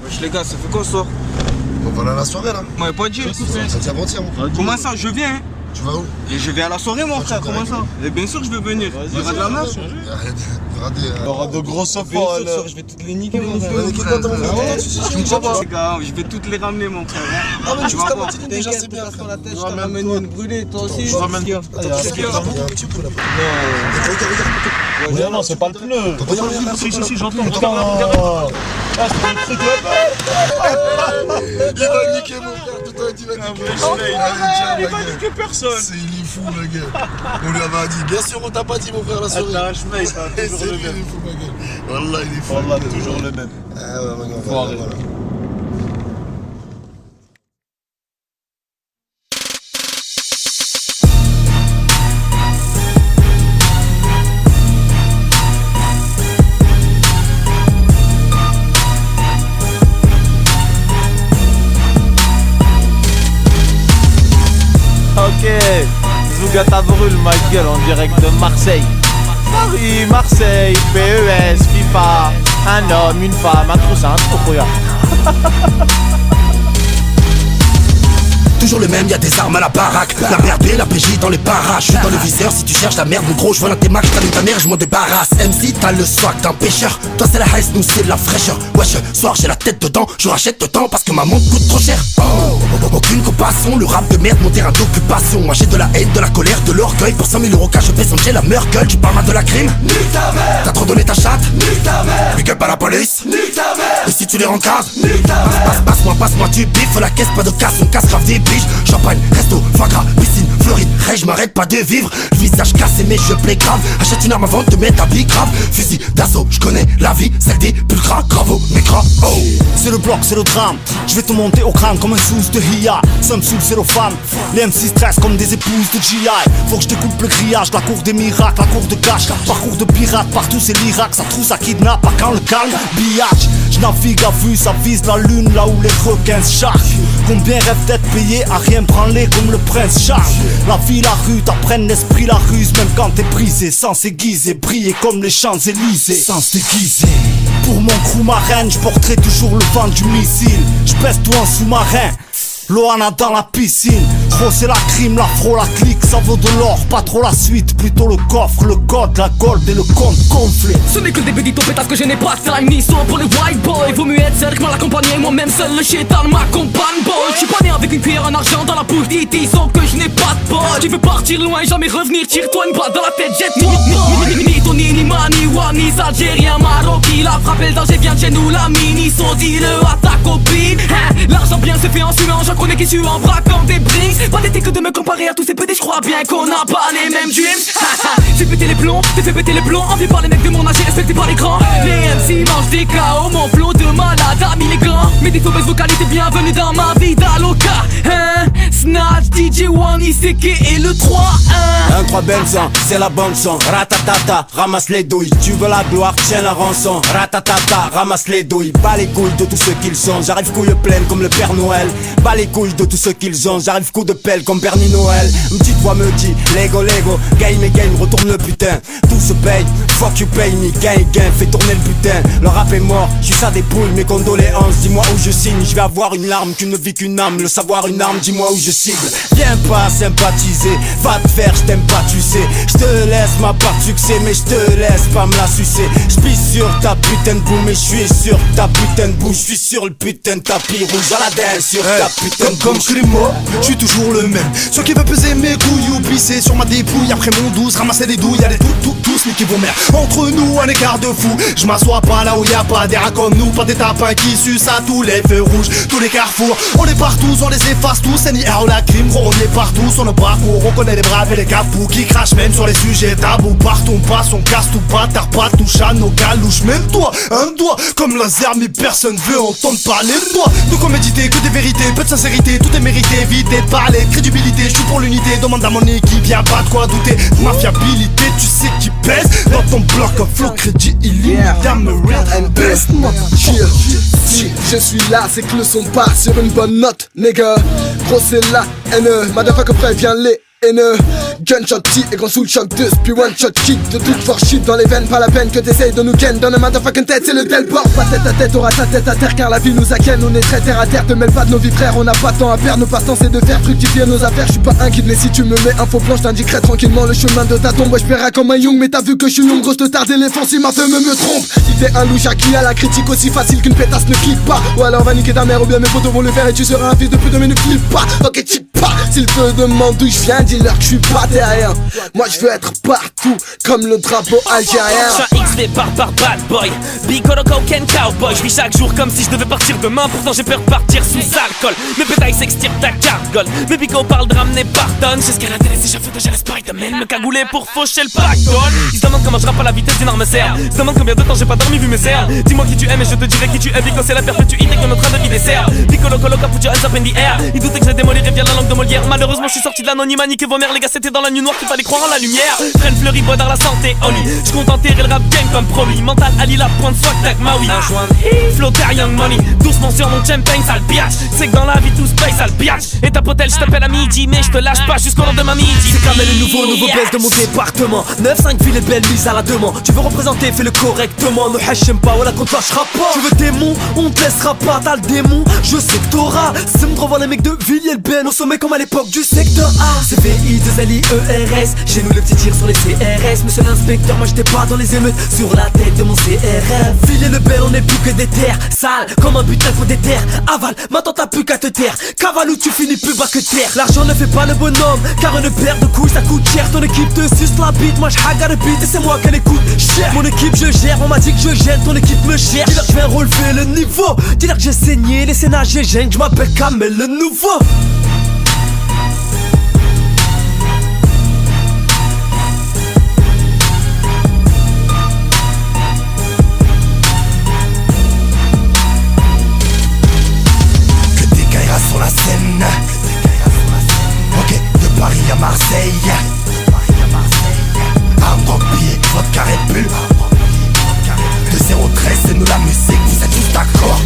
Wesh les gars, ça fait quoi ce soir? On va aller à la soirée là. Moi pas dit. Ça dit avant-hier mon frère. Comment ça, je viens hein? Tu vas où? Et je vais à la soirée mon frère, comment ça? Et bien sûr que je vais venir. Il y aura de la meuf. Il y aura de gros sofas. Bien sûr, je vais toutes les niquer mon frère. Tu me crois pas? Les gars, je vais toutes les ramener mon frère. Ah mais juste avant déjà c'est bien. Sur la tête, je t'ai ramené une brûlée, toi aussi. Je ramène. Il y a un petit peu là. Non, non, c'est pas le pneu. Si, j'entends. Ah, c'est un truc Il va niquer mon frère, tout le temps il va niquer. Il va niquer personne. Il est fou le gars. On lui avait dit, bien sûr on t'a pas dit mon frère la soirée. T'as un chemin, c'est toujours le même. Il est fou ma gueule. Wallah il est fou. Wallah toujours le même. Ah ouais ma gueule, voilà. Ok, Zougata brûle ma gueule en direct de Marseille. Paris, Marseille, PES, FIFA, un homme, une femme, un trou, c'est un trou, regarde. Toujours le même, y'a des armes à la baraque. La BRB, la PJ dans les parages. Je suis dans le viseur, si tu cherches la merde, mon gros, je vois dans tes macs, t'allumes ta mère, je m'en débarrasse. MC, t'as le swag d'un pêcheur. Toi, c'est la haisse, nous, c'est de la fraîcheur. Wesh, soir, j'ai la tête dedans. Je rachète de temps parce que ma montre coûte trop cher. Aucune compassion, le rap de merde, mon terrain d'occupation. Moi, j'ai de la haine, de la colère, de l'orgueil. Pour 100 000 € cash, je fais songer la meilleure gueule. Tu parles mal de la crime? Nique ta mère. T'as trop donné ta chatte? Nique ta mère. Big up à la police? Nique ta mère. Et si tu les rencardes? Nique ta mère. Passe-moi, tu biffes la caisse, pas de casse, on casse grave des biches. Champagne, resto, foie gras, piscine, Floride, je m'arrête pas de vivre. Le visage cassé mais je plais grave. Achète une arme avant de te mettre à big grave. Fusil d'assaut, je connais la vie, celle des pulcras, gravo, mécra, oh. C'est le bloc, c'est le drame. Je vais te monter au crâne comme un sous de Hiya. Ça me saoule, c'est le fan. Les MC stressent comme des épouses de GI. Faut que je découpe le grillage, la cour des miracles, la cour de cash. Parcours de pirate, partout c'est l'Irak. Ça trouve, ça kidnappe, pas quand le calme. Billage, je navigue à vue, ça vise la lune là où les requins se chargent. Combien rêvent d'être payés à rien branler comme le prince Charles. La vie, la rue, t'apprennent l'esprit, la ruse. Même quand t'es brisé, sans s'aiguiser. Briller comme les Champs-Élysées, sans se déguiser. Pour mon crew marraine, je porterai toujours le vent du missile. Je pèse tout en sous-marin. Loana dans la piscine. Trop c'est la crime, l'afro, la clique. Ça vaut de l'or, pas trop la suite. Plutôt le coffre, le code, la gold et le compte gonflé. Ce n'est que le début du top parce que je n'ai pas de time ni son pour les white boys. Il vaut mieux être seul que mal accompagné. Moi-même seul le shaitan m'accompagne boy. Je suis pas né avec une cuillère en argent dans la bouche disant que je n'ai pas de bol. Tu veux partir loin et jamais revenir. Tire-toi une balle dans la tête, jette-moi. Ni Tony, ni Mani, Wanis, Algérien, Marocain. La frappe, le danger vient de chez nous. La mini, son dis-le à ta copine. L'argent bien se fait en suant. J'en connais qui suent en braquant des bricks. Pas d'été que de me comparer à tous ces petits. Je crois bien qu'on n'a pas les mêmes dreams. J'ai pété les plombs, t'es fait péter les plombs. Envie par les mecs de mon âge et respecté par les grands. Les MC mangent des KO. Mon flow de malade a mis les gants. Mes défauts, baisse vocalité, bienvenue dans ma vie d'aloca. Snatch, DJ One, Iseke et le 3-1. 1, 3 Benson, c'est la bande son. Ratatata, ramasse les douilles. Tu veux la gloire, tiens la rançon. Ratatata, ramasse les douilles. Bas les couilles de tous ceux qu'ils sont. J'arrive couille pleine comme le Père Noël. Bas les couilles de tous ceux qu'ils ont. J'arrive coup de pelle comme Bernie Noël. Une petite voix me dit Lego, Lego. Game et game, retourne le putain. Tout se paye, fuck you pay me. Gain, fais tourner le putain. Le rap est mort, je suis sa dépouille. Mes condoléances, dis-moi où je signe. Je vais avoir une larme, qu'une vie, qu'une âme. Le savoir une arme, dis-moi où je cible. Viens pas sympathiser. Va te faire, je t'aime pas, tu sais. Je te laisse ma part de succès, mais je te laisse pas me la sucer. Je pisse sur ta putain de boue, mais je suis sur ta putain de boue. Je suis sur le putain de tapis rouge à la dance sur ta putain de comme Crimo, je suis toujours le même. Ceux qui veulent peser mes couilles ou pisser sur ma dépouille après mon 12, ramasser des douilles, allez tous niquer vos mères. Entre nous un écart de fou, je m'assois pas là où y a pas des rats comme nous, pas des tapins qui sucent à tous les feux rouges, tous les carrefours. On les part tous, on les efface tous, NIR ou la crime, gros on est partout sur le parcours. On connaît les braves et les capous qui crachent même sur les sujets tabous. Partons pas, on casse tout pas, t'as pas touche à nos galouches. Même toi, un doigt comme laser, mais personne veut entendre parler de toi. De quoi méditer, que des vérités, peu de sincérité, tout est mérité, évitez de parler, crédibilité, je suis pour l'unité, demande à mon équipe, y'a pas de quoi douter. Ma fiabilité, tu sais qui pèse dans ton bloc, un flow crédit illimité, I'm a real and best. Chill, si je suis là, c'est que le son part sur une bonne note, nigga. Gros c'est la haine, motherfucker prévient les haineux. Gunshot T et grand sous le choc 2, puis one shot kick de toute force shit dans les veines, pas la peine que t'essayes de nous ken. Donne un motherfucking tête, c'est le delport. Pas tête à tête, aura ta tête à terre car la vie nous a ken. On est très terre à terre, te mêle pas de nos vies frères. On n'a pas de temps à perdre, nos passe-temps c'est de faire fructifier nos affaires. Je suis pas un kid mais si tu me mets un faux plan, je t'indiquerai tranquillement le chemin de ta tombe. Moi je comme un young mais t'as vu que je suis long, grosse te tarde éléphant si ma femme me trompe. Si t'es un louche à qui a la critique aussi facile qu'une pétasse ne clique pas. Ou alors va niquer ta mère ou bien mes potos vont le faire et tu seras un fils de pute mais ne clique pas. Ok chip pas, s'il te demande d'où je viens, dis-leur que je suis pas terrien. Moi je veux être partout comme le drapeau algérien. Je suis XV par bad boy, Bicolo cocaine cowboy. Je vis chaque jour comme si je devais partir demain. Pourtant j'ai peur de partir sous alcool. Mes pétailles s'extirpent ta carte gold. Mes bicots parlent de ramener pardon. C'est ce qu'elle a télé, c'est chef de j'ai Spider-Man. Me cagouler pour faucher le pactole. Ils se demandent comment je rappe à la vitesse d'une arme serre. Ils se demandent combien de temps j'ai pas dormi vu mes serres. Dis-moi qui tu aimes et je te dirai qui tu es. Bico c'est la perpétuité que notre vie dessert. Bicolo colo put your hands up in the air. Ils doutaient que j'ai démoli via la langue de Molière. Malheureusement je suis sorti de l'anonymat, niquez vos mères les gars, c'était dans la nuit noire qu'il fallait croire en la lumière. Traîne fleuri, bois dans la santé, Oli. Je compte enterrer le rap game comme promis. Mental Ali la pointe swag tag Maui. Flotter young money, doucement sur mon champagne, sale biatch. C'est que dans la vie tout se paye, sale biatch. Et ta potel, je t'appelle à midi, mais je te lâche pas jusqu'au lendemain midi. C'est comme les nouveaux baisse de mon département. 9-5 villes et belles mises à la demande. Tu veux représenter, fais-le correctement. Ne hachem pas, voilà qu'on te lâchera pas. Tu veux démon, on te laissera pas. T'as le démon, je sais que t'auras. C'est me revoir les mecs de Villiers-le-Bel au sommet comme à l'époque du secteur A. CVI2LIERS, j'ai nous le petit tir sur les CRS. Monsieur l'inspecteur, moi j'étais pas dans les émeutes. Sur la tête de mon CRF. Villiers-le-Bel, on est plus que des terres sales, comme un butin faut des terres. Aval, maintenant t'as plus qu'à te taire. Cavale où tu finis plus bas que terre. L'argent ne fait pas le bonhomme, car une paire de couilles ça coûte cher. Ton équipe te suce la bite, moi j'haga le beat et c'est moi qu'elle écoute cher. Mon équipe je gère, on m'a dit que je gère, ton équipe me cherche. Dis-leur que je viens relever le niveau, dis-leur que j'ai saigné, laissez nager, gêne, je m'appelle Kamel le nouveau. Sur la scène, ok, de Paris à Marseille. Arme drogue, billet, votre carré bulle. De 013, c'est nous la musique, vous êtes tous d'accord?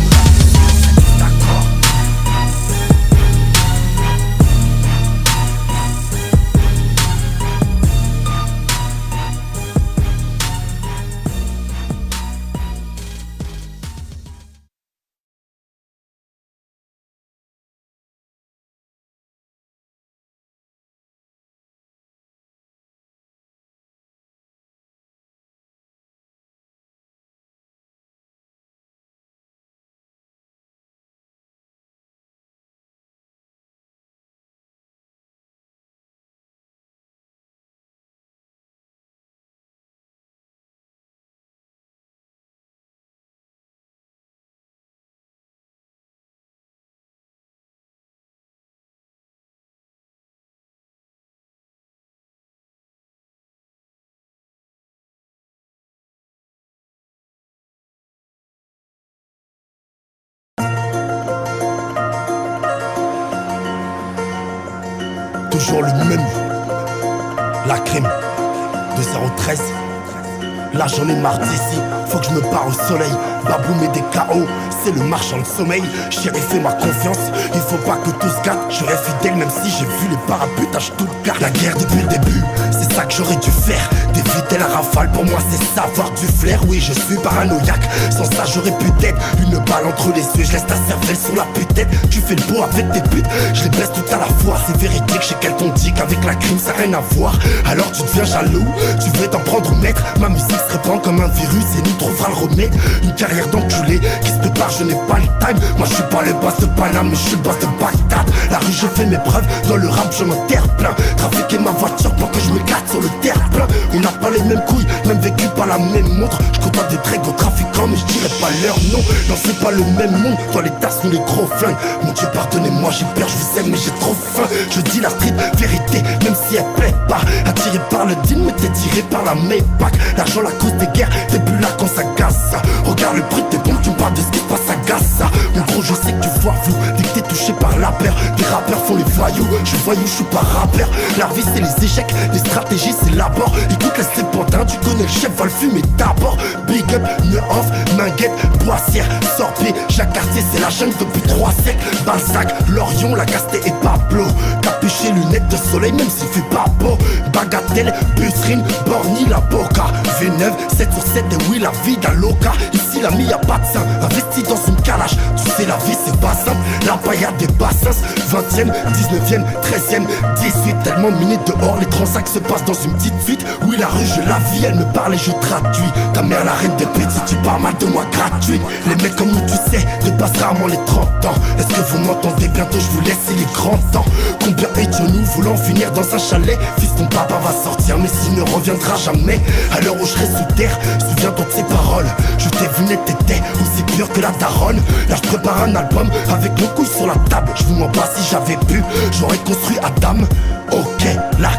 Toujours le même. La crime de 013. Là j'en ai marre d'ici, faut que je me barre au soleil. Baboum et des KO, c'est le marchand de sommeil. Chérie, fais ma confiance, il faut pas que tout se gâte. Je reste fidèle même si j'ai vu les paraputes à Stuttgart. La guerre depuis le début, c'est ça que j'aurais dû faire. D'éviter la rafale, pour moi c'est savoir du flair. Oui, je suis paranoïaque, sans ça j'aurais pu être une balle entre les yeux. Je laisse ta cervelle sur la putette. Tu fais le beau avec tes putes, je les baisse tout à la fois. C'est véridique, j'ai qu'elles t'ont dit qu'avec la crime ça n'a rien à voir. Alors tu deviens jaloux, tu veux t'en prendre au maître. Ma musique se répand comme un virus et nous trouvera le remède. Une carrière d'enculé qui se prépare, je n'ai pas le time. Moi je suis pas le boss de Paname, mais je suis le boss de Bagdad. La rue je fais mes preuves, dans le rap je m'enterre plein. Trafiquer ma voiture pour que je me gâte sur le terre plein. On n'a pas les mêmes couilles, même vécu par la même montre. Je côtoie des très gros trafiquants mais je dirais pas leur nom. Non c'est pas le même monde, toi les tasses sont des gros flingues. Mon Dieu pardonnez-moi, j'ai peur, je vous aime mais j'ai trop faim. Je dis la street vérité, même si elle plaît pas. Attiré par le deal mais t'es tiré par la Maybach. L'argent la cause des guerres, t'es plus là quand ça gasse. Regarde le prix de tes bombes, tu me parles de ce qui se passe à Gaza. Mon gros je sais que tu vois flou, dès que t'es touché par la peur. Les rappeurs font les voyous, je suis voyou, je suis pas rappeur. La vie c'est les échecs, les stratégies c'est l'abord. Écoute laisse les pantins, tu connais le chef, va le fumer d'abord. Big up, Neuf, Minguette, Boissière, Sorbier, Jacques Cartier c'est la jungle depuis 3 siècles. Balzac, Lorion, Lagasté et Pablo. Capuché, lunettes de soleil même s'il fait pas beau. Bagatelle, Busserine, Borny, la Boca. V9, 7 sur 7 et oui la vie d'un loca. Ici l'ami y'a pas de sein, investi dans une calache. Tu sais la vie c'est pas simple, la paillade des bassins. 20e, 19e, 13e, 18. Tellement de minutes dehors, les transacts se passent dans une petite fuite. Oui la rue je la vis, elle me parle et je traduis. Ta mère la reine des petits, tu parles mal de moi gratuit. Les mecs comme nous tu sais, dépassent rarement les 30 ans. Est-ce que vous m'entendez? Bientôt je vous laisse, c'est les grands temps. Combien étions-nous voulant finir dans un chalet? Fils ton papa va sortir mais s'il ne reviendra jamais. À l'heure où je serai sous terre, souviens-toi de ces paroles. Je t'ai vu net, t'étais aussi pur que la daronne. Là je prépare un album avec nos couilles sur la table. Je vous mens pas, si j'avais pu, j'aurais construit Adam. Ok, la